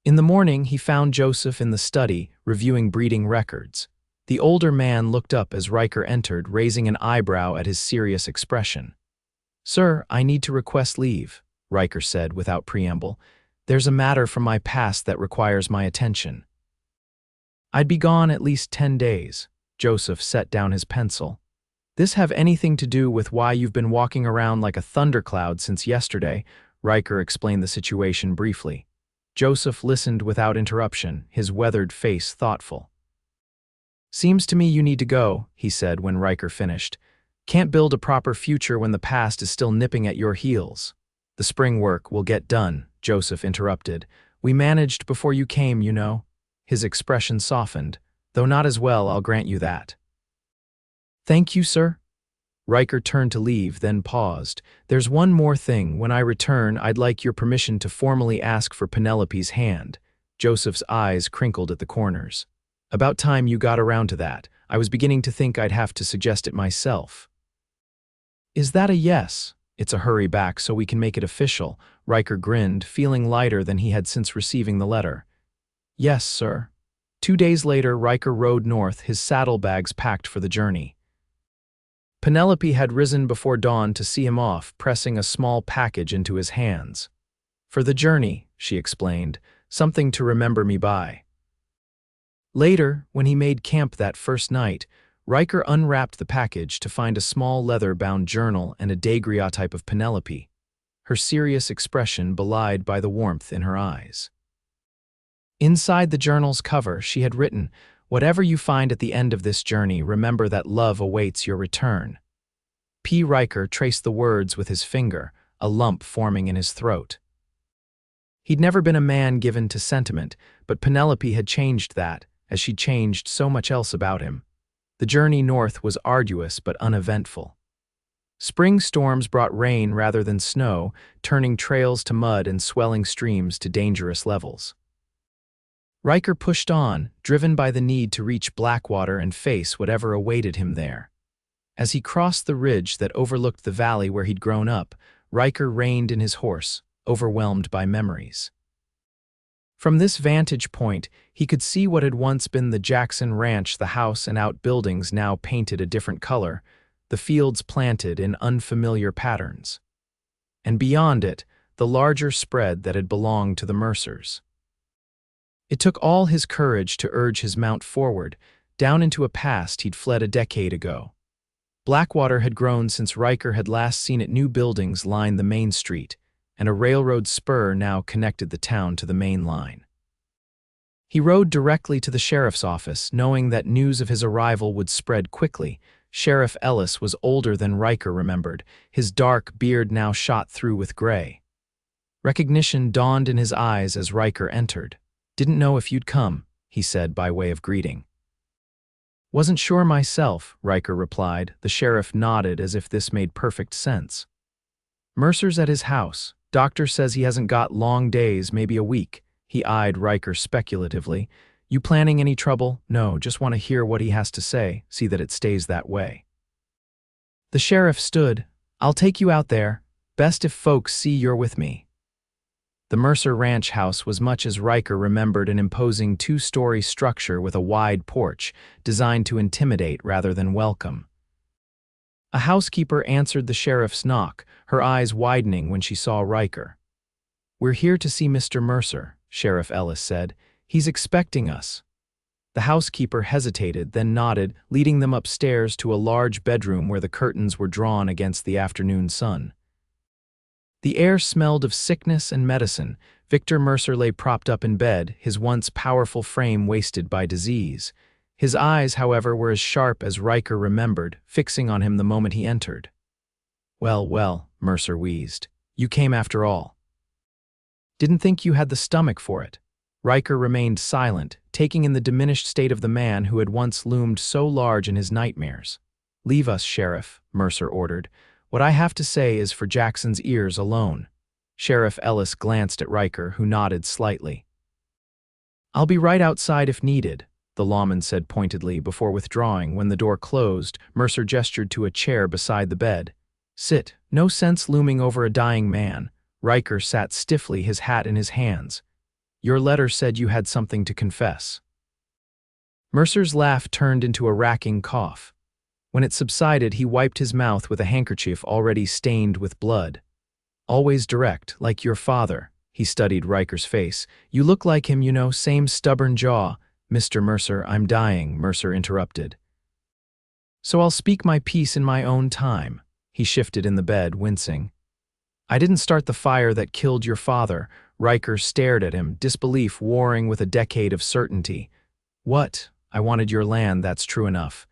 In the morning, he found Joseph in the study, reviewing breeding records. The older man looked up as Ryker entered, raising an eyebrow at his serious expression. "Sir, I need to request leave," Ryker said without preamble. "There's a matter from my past that requires my attention." "I'd be gone at least 10 days. Joseph set down his pencil. "This have anything to do with why you've been walking around like a thundercloud since yesterday?" Ryker explained the situation briefly. Joseph listened without interruption, his weathered face thoughtful. "Seems to me you need to go," he said when Ryker finished. "Can't build a proper future when the past is still nipping at your heels." "The spring work will get done," Joseph interrupted. "We managed before you came, you know." His expression softened, "though not as well, I'll grant you that." "Thank you, sir." Ryker turned to leave, then paused. "There's one more thing. When I return, I'd like your permission to formally ask for Penelope's hand." Joseph's eyes crinkled at the corners. "About time you got around to that. I was beginning to think I'd have to suggest it myself." "Is that a yes?" "It's a hurry back so we can make it official." Ryker grinned, feeling lighter than he had since receiving the letter. "Yes, sir." 2 days later, Ryker rode north, his saddlebags packed for the journey. Penelope had risen before dawn to see him off, pressing a small package into his hands. "For the journey," she explained, "something to remember me by." Later, when he made camp that first night, Ryker unwrapped the package to find a small leather-bound journal and a daguerreotype of Penelope, her serious expression belied by the warmth in her eyes. Inside the journal's cover, she had written, "Whatever you find at the end of this journey, remember that love awaits your return." P. Ryker traced the words with his finger, a lump forming in his throat. He'd never been a man given to sentiment, but Penelope had changed that, as she'd changed so much else about him. The journey north was arduous but uneventful. Spring storms brought rain rather than snow, turning trails to mud and swelling streams to dangerous levels. Ryker pushed on, driven by the need to reach Blackwater and face whatever awaited him there. As he crossed the ridge that overlooked the valley where he'd grown up, Ryker reined in his horse, overwhelmed by memories. From this vantage point, he could see what had once been the Jackson Ranch, the house and outbuildings now painted a different color, the fields planted in unfamiliar patterns. And beyond it, the larger spread that had belonged to the Mercers. It took all his courage to urge his mount forward, down into a past he'd fled a decade ago. Blackwater had grown since Ryker had last seen it. New buildings lined the main street, and a railroad spur now connected the town to the main line. He rode directly to the sheriff's office, knowing that news of his arrival would spread quickly. Sheriff Ellis was older than Ryker remembered, his dark beard now shot through with gray. Recognition dawned in his eyes as Ryker entered. "Didn't know if you'd come," he said by way of greeting. "Wasn't sure myself," Ryker replied. The sheriff nodded as if this made perfect sense. "Mercer's at his house. Doctor says he hasn't got long days, maybe a week." He eyed Ryker speculatively. "You planning any trouble?" "No, just want to hear what he has to say, see that it stays that way." The sheriff stood. "I'll take you out there. Best if folks see you're with me." The Mercer Ranch house was much as Ryker remembered, an imposing two-story structure with a wide porch, designed to intimidate rather than welcome. A housekeeper answered the sheriff's knock, her eyes widening when she saw Ryker. "We're here to see Mr. Mercer," Sheriff Ellis said. "He's expecting us." The housekeeper hesitated, then nodded, leading them upstairs to a large bedroom where the curtains were drawn against the afternoon sun. The air smelled of sickness and medicine. Victor Mercer lay propped up in bed, his once powerful frame wasted by disease. His eyes, however, were as sharp as Ryker remembered, fixing on him the moment he entered. "Well, well," Mercer wheezed. "You came after all." "Didn't think you had the stomach for it." Ryker remained silent, taking in the diminished state of the man who had once loomed so large in his nightmares. "Leave us, Sheriff," Mercer ordered. "What I have to say is for Jackson's ears alone." Sheriff Ellis glanced at Ryker, who nodded slightly. "I'll be right outside if needed," the lawman said pointedly before withdrawing. When the door closed, Mercer gestured to a chair beside the bed. "Sit. No sense looming over a dying man." Ryker sat stiffly, his hat in his hands. "Your letter said you had something to confess." Mercer's laugh turned into a racking cough. When it subsided, he wiped his mouth with a handkerchief already stained with blood. "Always direct, like your father." He studied Ryker's face. "You look like him, you know, same stubborn jaw." "Mr. Mercer, I'm dying," Mercer interrupted. "So I'll speak my piece in my own time." He shifted in the bed, wincing. "I didn't start the fire that killed your father." Ryker stared at him, disbelief warring with a decade of certainty. "What? I wanted your land, that's true enough.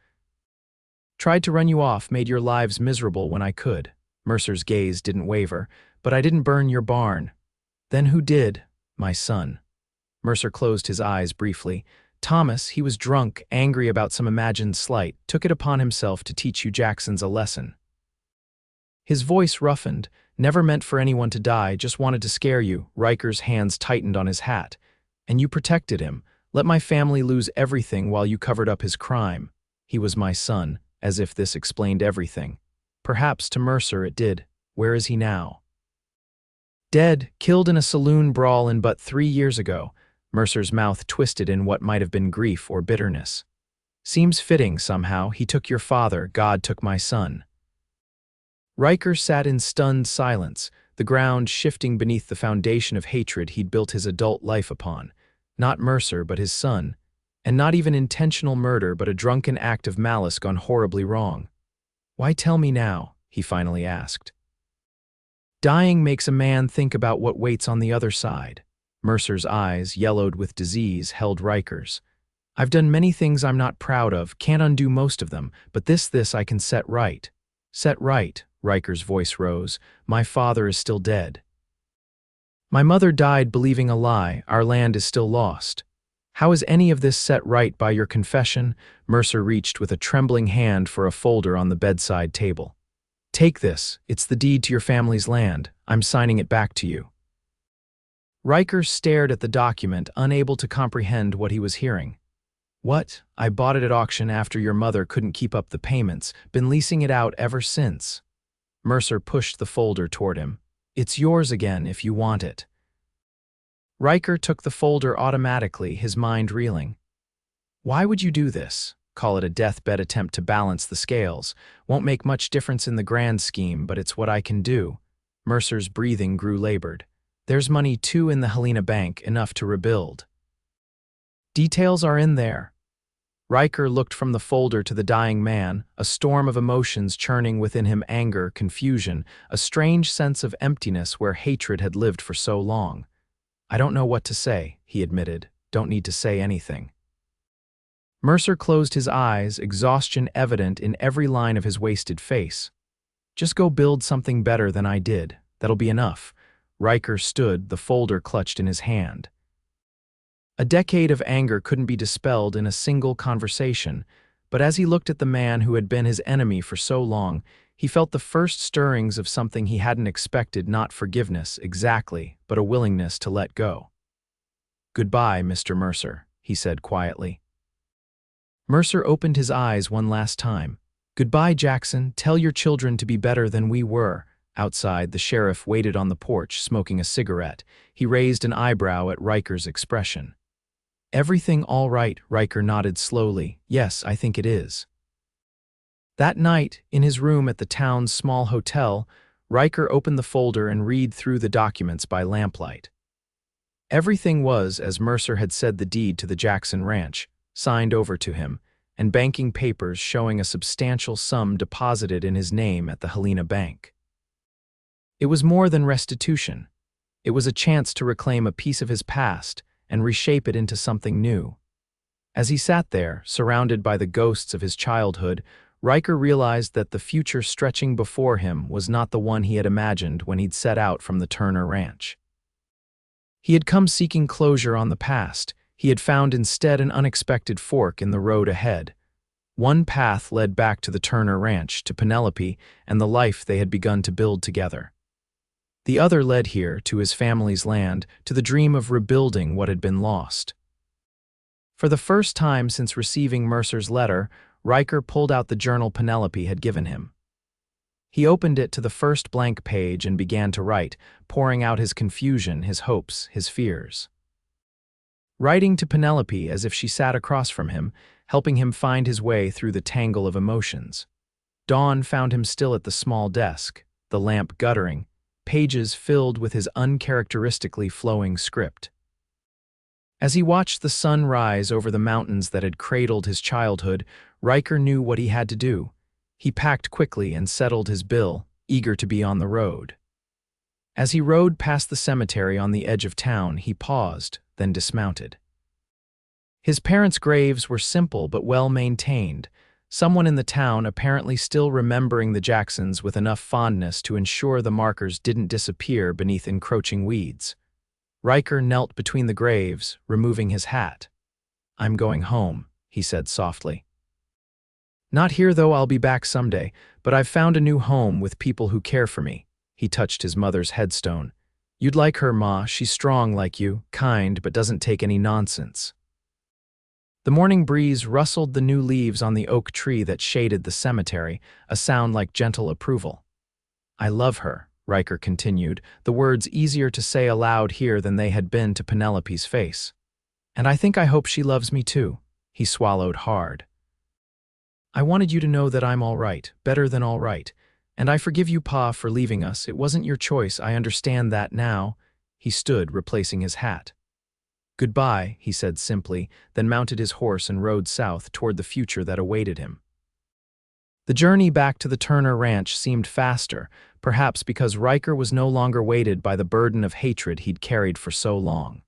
Tried to run you off, made your lives miserable when I could." Mercer's gaze didn't waver. "But I didn't burn your barn." "Then who did?" "My son." Mercer closed his eyes briefly. "Thomas, he was drunk, angry about some imagined slight, took it upon himself to teach you Jacksons a lesson." His voice roughened. "Never meant for anyone to die, just wanted to scare you." Ryker's hands tightened on his hat. "And you protected him. Let my family lose everything while you covered up his crime." "He was my son," as if this explained everything. Perhaps to Mercer it did. Where is he now? "Dead, killed in a saloon brawl but 3 years ago." Mercer's mouth twisted in what might have been grief or bitterness. Seems fitting somehow. He took your father, God took my son. Ryker sat in stunned silence, the ground shifting beneath the foundation of hatred he'd built his adult life upon. Not Mercer, but his son. And not even intentional murder, but a drunken act of malice gone horribly wrong. Why tell me now? He finally asked. Dying makes a man think about what waits on the other side. Mercer's eyes, yellowed with disease, held Ryker's. I've done many things I'm not proud of, can't undo most of them, but this I can set right. Set right, Ryker's voice rose. My father is still dead. My mother died believing a lie, our land is still lost. How is any of this set right by your confession? Mercer reached with a trembling hand for a folder on the bedside table. Take this, it's the deed to your family's land. I'm signing it back to you. Ryker stared at the document, unable to comprehend what he was hearing. What? I bought it at auction after your mother couldn't keep up the payments, been leasing it out ever since. Mercer pushed the folder toward him. It's yours again if you want it. Ryker took the folder automatically, his mind reeling. Why would you do this? Call it a deathbed attempt to balance the scales. Won't make much difference in the grand scheme, but it's what I can do. Mercer's breathing grew labored. There's money too in the Helena Bank, enough to rebuild. Details are in there. Ryker looked from the folder to the dying man, a storm of emotions churning within him: anger, confusion, a strange sense of emptiness where hatred had lived for so long. I don't know what to say, he admitted. Don't need to say anything. Mercer closed his eyes, exhaustion evident in every line of his wasted face. Just go build something better than I did. That'll be enough. Ryker stood, the folder clutched in his hand. A decade of anger couldn't be dispelled in a single conversation, but as he looked at the man who had been his enemy for so long, he felt the first stirrings of something he hadn't expected: not forgiveness, exactly, but a willingness to let go. Goodbye, Mr. Mercer, he said quietly. Mercer opened his eyes one last time. Goodbye, Jackson. Tell your children to be better than we were. Outside, the sheriff waited on the porch, smoking a cigarette. He raised an eyebrow at Ryker's expression. Everything all right? Ryker nodded slowly. Yes, I think it is. That night, in his room at the town's small hotel, Ryker opened the folder and read through the documents by lamplight. Everything was, as Mercer had said, the deed to the Jackson ranch, signed over to him, and banking papers showing a substantial sum deposited in his name at the Helena Bank. It was more than restitution. It was a chance to reclaim a piece of his past and reshape it into something new. As he sat there, surrounded by the ghosts of his childhood, Ryker realized that the future stretching before him was not the one he had imagined when he'd set out from the Turner ranch. He had come seeking closure on the past. He had found instead an unexpected fork in the road ahead. One path led back to the Turner ranch, to Penelope and the life they had begun to build together. The other led here, to his family's land, to the dream of rebuilding what had been lost. For the first time since receiving Mercer's letter, Ryker pulled out the journal Penelope had given him. He opened it to the first blank page and began to write, pouring out his confusion, his hopes, his fears. Writing to Penelope as if she sat across from him, helping him find his way through the tangle of emotions. Dawn found him still at the small desk, the lamp guttering, pages filled with his uncharacteristically flowing script. As he watched the sun rise over the mountains that had cradled his childhood, Ryker knew what he had to do. He packed quickly and settled his bill, eager to be on the road. As he rode past the cemetery on the edge of town, he paused, then dismounted. His parents' graves were simple but well-maintained, someone in the town apparently still remembering the Jacksons with enough fondness to ensure the markers didn't disappear beneath encroaching weeds. Ryker knelt between the graves, removing his hat. I'm going home, he said softly. Not here though, I'll be back someday, but I've found a new home with people who care for me. He touched his mother's headstone. You'd like her, Ma. She's strong like you, kind, but doesn't take any nonsense. The morning breeze rustled the new leaves on the oak tree that shaded the cemetery, a sound like gentle approval. I love her, Ryker continued, the words easier to say aloud here than they had been to Penelope's face. And I think I hope she loves me too. He swallowed hard. I wanted you to know that I'm all right, better than all right. And I forgive you, Pa, for leaving us. It wasn't your choice, I understand that now." He stood, replacing his hat. "Goodbye," he said simply, then mounted his horse and rode south toward the future that awaited him. The journey back to the Turner ranch seemed faster, perhaps because Ryker was no longer weighted by the burden of hatred he'd carried for so long.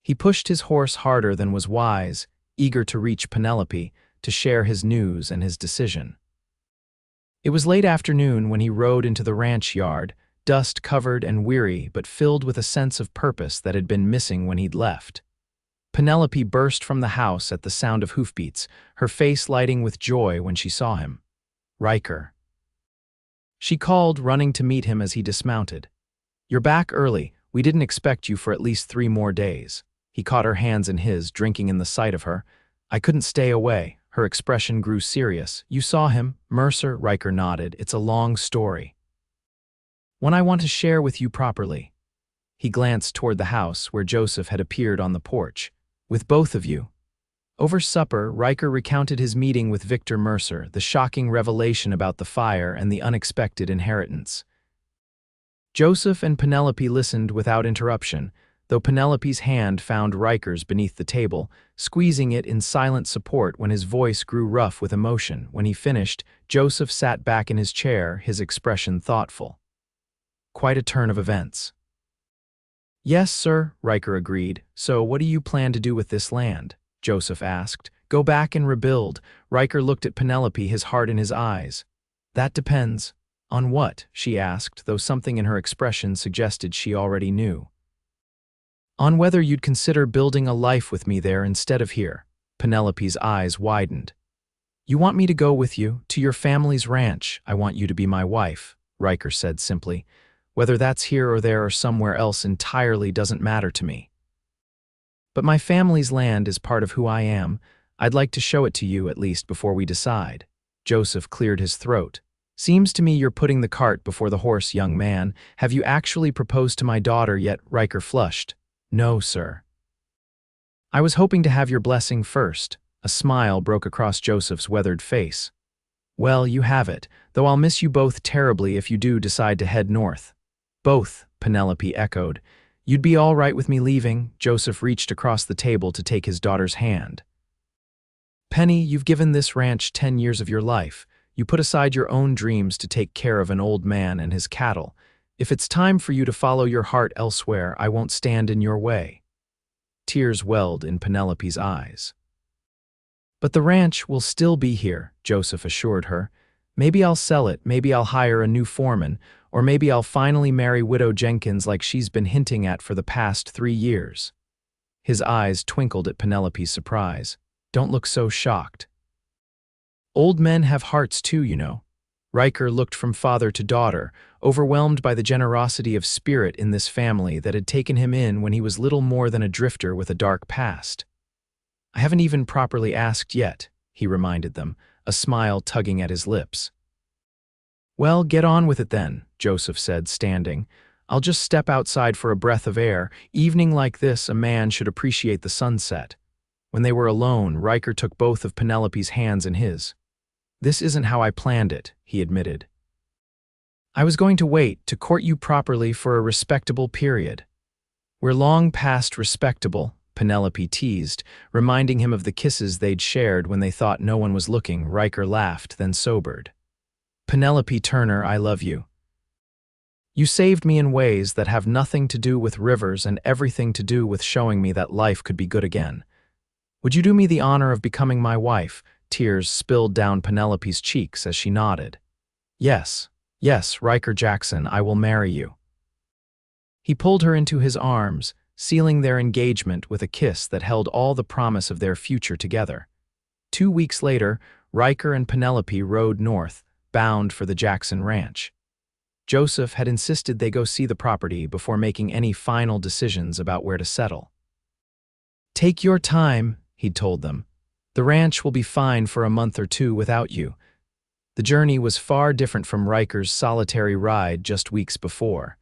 He pushed his horse harder than was wise, eager to reach Penelope, to share his news and his decision. It was late afternoon when he rode into the ranch yard, dust-covered and weary but filled with a sense of purpose that had been missing when he'd left. Penelope burst from the house at the sound of hoofbeats, her face lighting with joy when she saw him. "Ryker," she called, running to meet him as he dismounted. "You're back early. We didn't expect you for at least 3 more days." He caught her hands in his, drinking in the sight of her. "I couldn't stay away." Her expression grew serious. "You saw him, Mercer?" Ryker nodded. "It's a long story. One I want to share with you properly." He glanced toward the house where Joseph had appeared on the porch. "With both of you." Over supper, Ryker recounted his meeting with Victor Mercer, the shocking revelation about the fire and the unexpected inheritance. Joseph and Penelope listened without interruption, though Penelope's hand found Ryker's beneath the table, squeezing it in silent support when his voice grew rough with emotion. When he finished, Joseph sat back in his chair, his expression thoughtful. "Quite a turn of events." "Yes, sir," Ryker agreed. "So what do you plan to do with this land?" Joseph asked. "Go back and rebuild." Ryker looked at Penelope, his heart in his eyes. "That depends." "On what?" she asked, though something in her expression suggested she already knew. "On whether you'd consider building a life with me there instead of here." Penelope's eyes widened. "You want me to go with you, to your family's ranch?" "I want you to be my wife," Ryker said simply. "Whether that's here or there or somewhere else entirely doesn't matter to me. But my family's land is part of who I am. I'd like to show it to you, at least, before we decide." Joseph cleared his throat. "Seems to me you're putting the cart before the horse, young man. Have you actually proposed to my daughter yet?" Ryker flushed. "No, sir. I was hoping to have your blessing first." A smile broke across Joseph's weathered face. "Well, you have it, though I'll miss you both terribly if you do decide to head north." "Both," Penelope echoed. "You'd be all right with me leaving?" Joseph reached across the table to take his daughter's hand. "Penny, you've given this ranch 10 years of your life. You put aside your own dreams to take care of an old man and his cattle. If it's time for you to follow your heart elsewhere, I won't stand in your way." Tears welled in Penelope's eyes. "But the ranch will still be here," Joseph assured her. "Maybe I'll sell it, maybe I'll hire a new foreman, or maybe I'll finally marry Widow Jenkins like she's been hinting at for the past 3 years. His eyes twinkled at Penelope's surprise. "Don't look so shocked. Old men have hearts too, you know." Ryker looked from father to daughter, overwhelmed by the generosity of spirit in this family that had taken him in when he was little more than a drifter with a dark past. "I haven't even properly asked yet," he reminded them, a smile tugging at his lips. "Well, get on with it then," Joseph said, standing. "I'll just step outside for a breath of air. Evening like this, a man should appreciate the sunset." When they were alone, Ryker took both of Penelope's hands in his. "This isn't how I planned it," he admitted. "I was going to wait to court you properly for a respectable period." "We're long past respectable," Penelope teased, reminding him of the kisses they'd shared when they thought no one was looking. Ryker laughed, then sobered. "Penelope Turner, I love you. You saved me in ways that have nothing to do with rivers and everything to do with showing me that life could be good again. Would you do me the honor of becoming my wife?" Tears spilled down Penelope's cheeks as she nodded. "Yes, yes, Ryker Jackson, I will marry you." He pulled her into his arms, sealing their engagement with a kiss that held all the promise of their future together. 2 weeks later, Ryker and Penelope rode north, bound for the Jackson Ranch. Joseph had insisted they go see the property before making any final decisions about where to settle. "Take your time," he'd told them. "The ranch will be fine for a month or 2 without you." The journey was far different from Ryker's solitary ride just weeks before.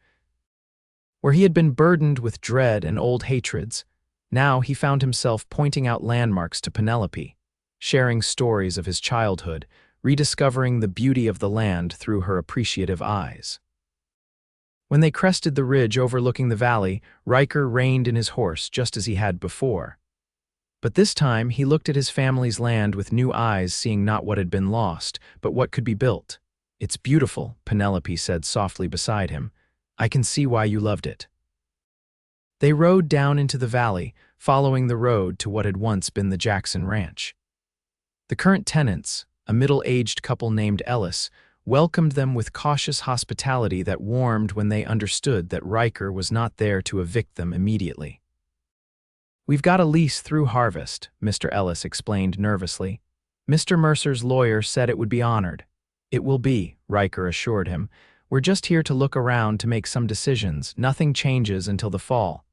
Where he had been burdened with dread and old hatreds, now he found himself pointing out landmarks to Penelope. sharing stories of his childhood, rediscovering the beauty of the land through her appreciative eyes. When they crested the ridge overlooking the valley, Ryker reined in his horse just as he had before. But this time he looked at his family's land with new eyes, seeing not what had been lost, but what could be built. "It's beautiful," Penelope said softly beside him. "I can see why you loved it." They rode down into the valley, following the road to what had once been the Jackson Ranch. The current tenants, a middle-aged couple named Ellis, welcomed them with cautious hospitality that warmed when they understood that Ryker was not there to evict them immediately. "We've got a lease through harvest," Mr. Ellis explained nervously. "Mr. Mercer's lawyer said it would be honored." "It will be," Ryker assured him. "We're just here to look around to make some decisions. Nothing changes until the fall."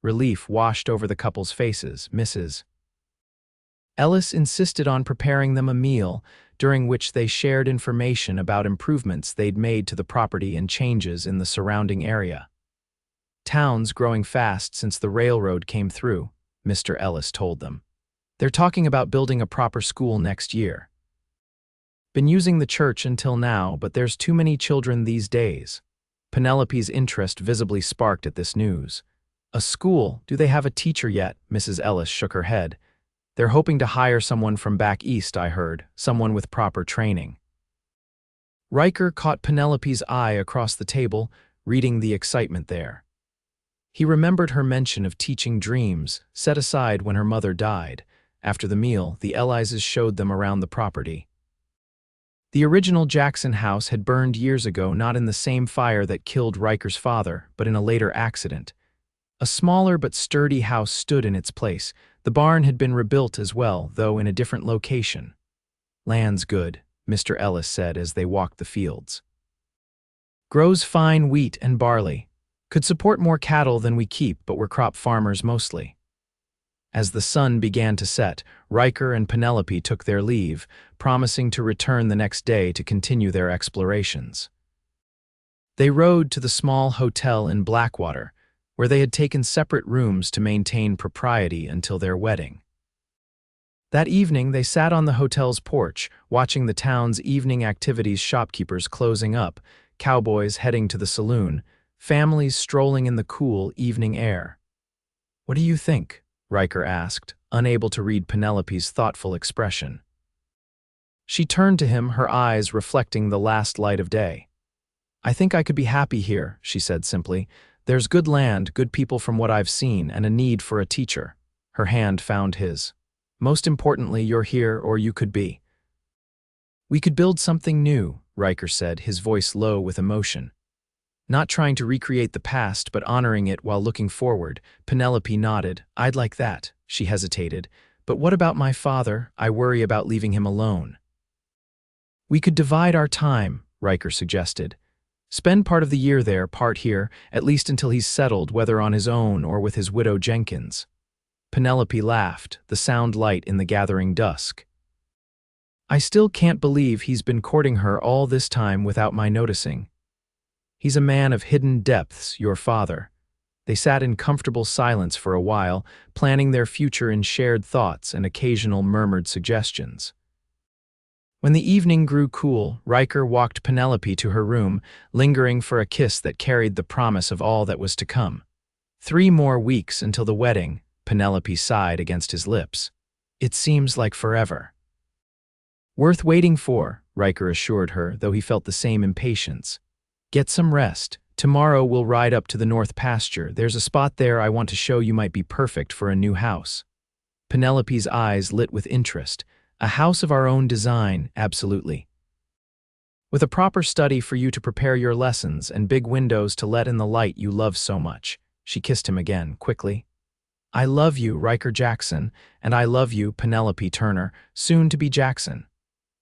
Relief washed over the couple's faces. Mrs. Ellis insisted on preparing them a meal, during which they shared information about improvements they'd made to the property and changes in the surrounding area. "Town's growing fast since the railroad came through," Mr. Ellis told them. "They're talking about building a proper school next year. Been using the church until now, but there's too many children these days." Penelope's interest visibly sparked at this news. "A school? Do they have a teacher yet?" Mrs. Ellis shook her head. "They're hoping to hire someone from back east, I heard, someone with proper training." Ryker caught Penelope's eye across the table, reading the excitement there. He remembered her mention of teaching dreams, set aside when her mother died. After the meal, the Ellises showed them around the property. The original Jackson house had burned years ago, not in the same fire that killed Ryker's father, but in a later accident. A smaller but sturdy house stood in its place. The barn had been rebuilt as well, though in a different location. "Land's good," Mr. Ellis said as they walked the fields. "Grows fine wheat and barley. Could support more cattle than we keep, but we're crop farmers mostly." As the sun began to set, Ryker and Penelope took their leave, promising to return the next day to continue their explorations. They rode to the small hotel in Blackwater, where they had taken separate rooms to maintain propriety until their wedding. That evening, they sat on the hotel's porch, watching the town's evening activities, shopkeepers closing up, cowboys heading to the saloon, families strolling in the cool evening air. "What do you think?" Ryker asked, unable to read Penelope's thoughtful expression. She turned to him, her eyes reflecting the last light of day. "I think I could be happy here," she said simply. "There's good land, good people from what I've seen, and a need for a teacher." Her hand found his. "Most importantly, you're here, or you could be." "We could build something new," Ryker said, his voice low with emotion. "Not trying to recreate the past, but honoring it while looking forward." Penelope nodded. "I'd like that." She hesitated. "But what about my father? I worry about leaving him alone." "We could divide our time," Ryker suggested. "Spend part of the year there, part here, at least until he's settled, whether on his own or with his widow Jenkins." Penelope laughed, the sound light in the gathering dusk. "I still can't believe he's been courting her all this time without my noticing. He's a man of hidden depths, your father." They sat in comfortable silence for a while, planning their future in shared thoughts and occasional murmured suggestions. When the evening grew cool, Ryker walked Penelope to her room, lingering for a kiss that carried the promise of all that was to come. 3 more weeks until the wedding, Penelope sighed against his lips. "It seems like forever." "Worth waiting for," Ryker assured her, though he felt the same impatience. "Get some rest. Tomorrow we'll ride up to the north pasture. There's a spot there I want to show you might be perfect for a new house." Penelope's eyes lit with interest. "A house of our own design, absolutely. With a proper study for you to prepare your lessons and big windows to let in the light you love so much." She kissed him again, quickly. "I love you, Ryker Jackson, and I love you, Penelope Turner, soon to be Jackson."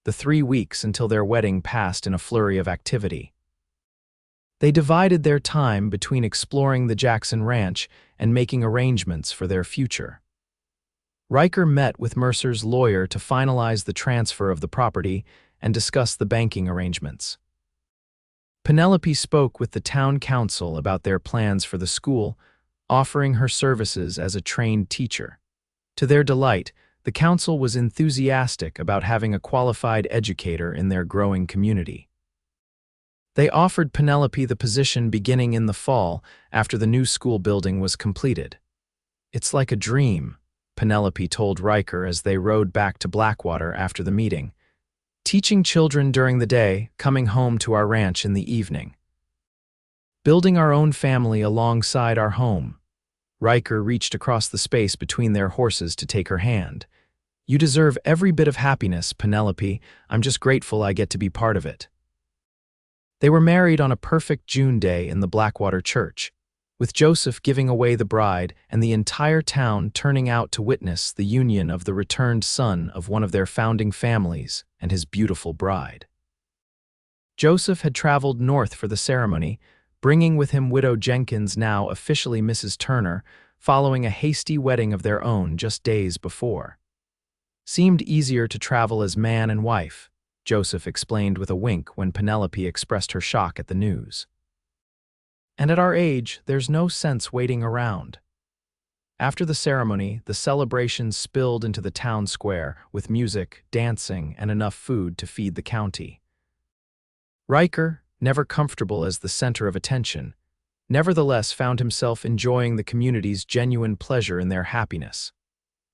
The 3 weeks until their wedding passed in a flurry of activity. They divided their time between exploring the Jackson Ranch and making arrangements for their future. Ryker met with Mercer's lawyer to finalize the transfer of the property and discuss the banking arrangements. Penelope spoke with the town council about their plans for the school, offering her services as a trained teacher. To their delight, The council was enthusiastic about having a qualified educator in their growing community. They offered Penelope the position beginning in the fall after the new school building was completed. "It's like a dream," Penelope told Ryker as they rode back to Blackwater after the meeting. "Teaching children during the day, coming home to our ranch in the evening. Building our own family alongside our home." Ryker reached across the space between their horses to take her hand. "You deserve every bit of happiness, Penelope. I'm just grateful I get to be part of it." They were married on a perfect June day in the Blackwater church, with Joseph giving away the bride and the entire town turning out to witness the union of the returned son of one of their founding families and his beautiful bride. Joseph had traveled north for the ceremony, bringing with him widow Jenkins, now officially Mrs. Turner, following a hasty wedding of their own just days before. "Seemed easier to travel as man and wife," Joseph explained with a wink when Penelope expressed her shock at the news. "And at our age, there's no sense waiting around." After the ceremony, the celebration spilled into the town square with music, dancing, and enough food to feed the county. Ryker, never comfortable as the center of attention, nevertheless found himself enjoying the community's genuine pleasure in their happiness.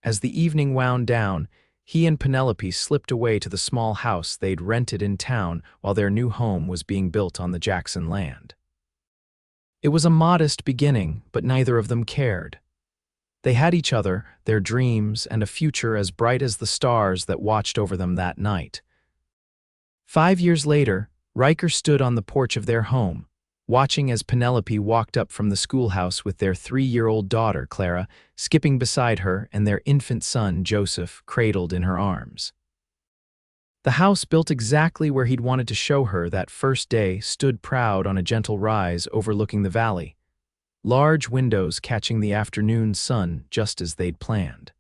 As the evening wound down, he and Penelope slipped away to the small house they'd rented in town while their new home was being built on the Jackson land. It was a modest beginning, but neither of them cared. They had each other, their dreams, and a future as bright as the stars that watched over them that night. 5 years later, Ryker stood on the porch of their home, watching as Penelope walked up from the schoolhouse with their 3-year-old daughter, Clara, skipping beside her and their infant son, Joseph, cradled in her arms. The house, built exactly where he'd wanted to show her that first day, stood proud on a gentle rise overlooking the valley, large windows catching the afternoon sun just as they'd planned.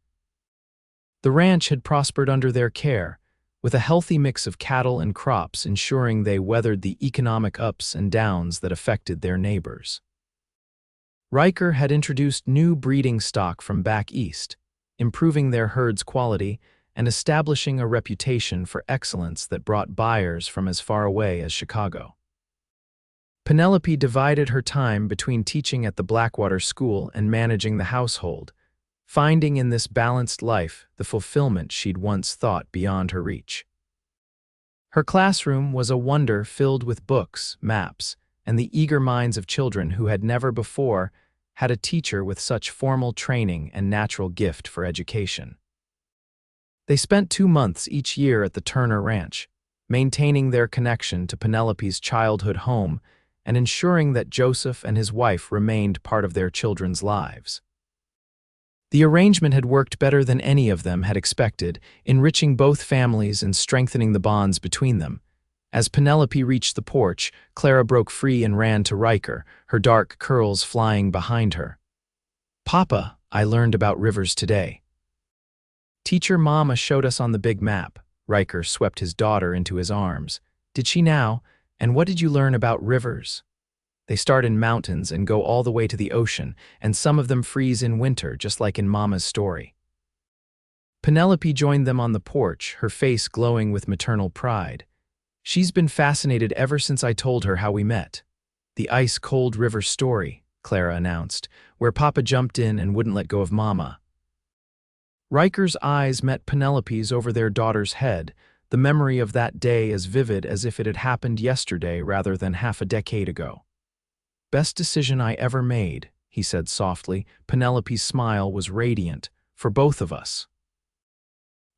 The ranch had prospered under their care, with a healthy mix of cattle and crops ensuring they weathered the economic ups and downs that affected their neighbors. Ryker had introduced new breeding stock from back east, improving their herd's quality and establishing a reputation for excellence that brought buyers from as far away as Chicago. Penelope divided her time between teaching at the Blackwater School and managing the household, finding in this balanced life the fulfillment she'd once thought beyond her reach. Her classroom was a wonder filled with books, maps, and the eager minds of children who had never before had a teacher with such formal training and natural gift for education. They spent 2 months each year at the Turner Ranch, maintaining their connection to Penelope's childhood home and ensuring that Joseph and his wife remained part of their children's lives. The arrangement had worked better than any of them had expected, enriching both families and strengthening the bonds between them. As Penelope reached the porch, Clara broke free and ran to Ryker, her dark curls flying behind her. "Papa, I learned about rivers today." "Teacher Mama showed us on the big map." Ryker swept his daughter into his arms. "Did she now? And what did you learn about rivers?" "They start in mountains and go all the way to the ocean, and some of them freeze in winter, just like in Mama's story." Penelope joined them on the porch, her face glowing with maternal pride. "She's been fascinated ever since I told her how we met." "The ice-cold river story," Clara announced, "where Papa jumped in and wouldn't let go of Mama." Ryker's eyes met Penelope's over their daughter's head, the memory of that day as vivid as if it had happened yesterday rather than half a decade ago. "Best decision I ever made," he said softly. Penelope's smile was radiant, "for both of us."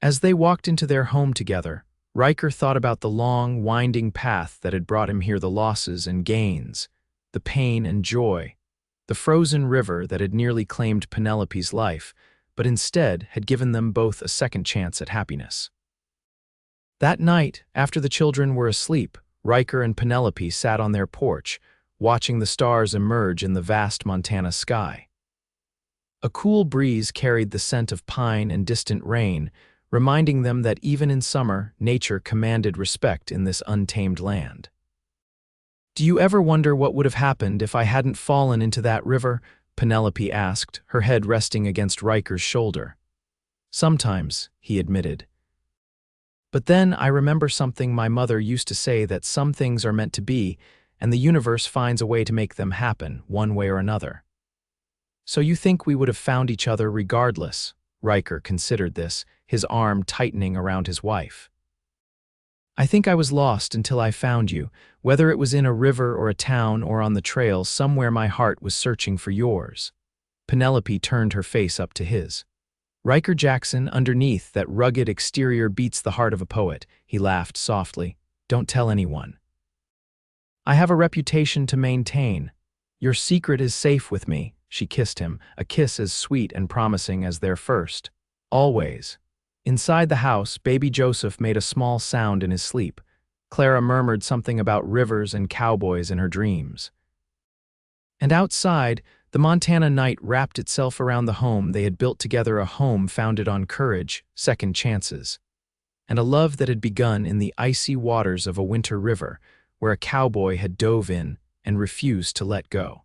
As they walked into their home together, Ryker thought about the long, winding path that had brought him here, the losses and gains, the pain and joy, the frozen river that had nearly claimed Penelope's life, but instead had given them both a second chance at happiness. That night, after the children were asleep, Ryker and Penelope sat on their porch, watching the stars emerge in the vast Montana sky. A cool breeze carried the scent of pine and distant rain, reminding them that even in summer, nature commanded respect in this untamed land. "Do you ever wonder what would have happened if I hadn't fallen into that river?" Penelope asked, her head resting against Ryker's shoulder. Sometimes, he admitted. But then I remember something my mother used to say, that some things are meant to be, and the universe finds a way to make them happen, one way or another. So you think we would have found each other regardless? Ryker considered this, his arm tightening around his wife. I think I was lost until I found you. Whether it was in a river or a town or on the trail, somewhere my heart was searching for yours. Penelope turned her face up to his. Ryker Jackson, underneath that rugged exterior, beats the heart of a poet. He laughed softly. Don't tell anyone. I have a reputation to maintain. Your secret is safe with me. She kissed him, a kiss as sweet and promising as their first. Always. Inside the house, baby Joseph made a small sound in his sleep. Clara murmured something about rivers and cowboys in her dreams. And outside, the Montana night wrapped itself around the home they had built together, a home founded on courage, second chances, and a love that had begun in the icy waters of a winter river, where a cowboy had dove in and refused to let go.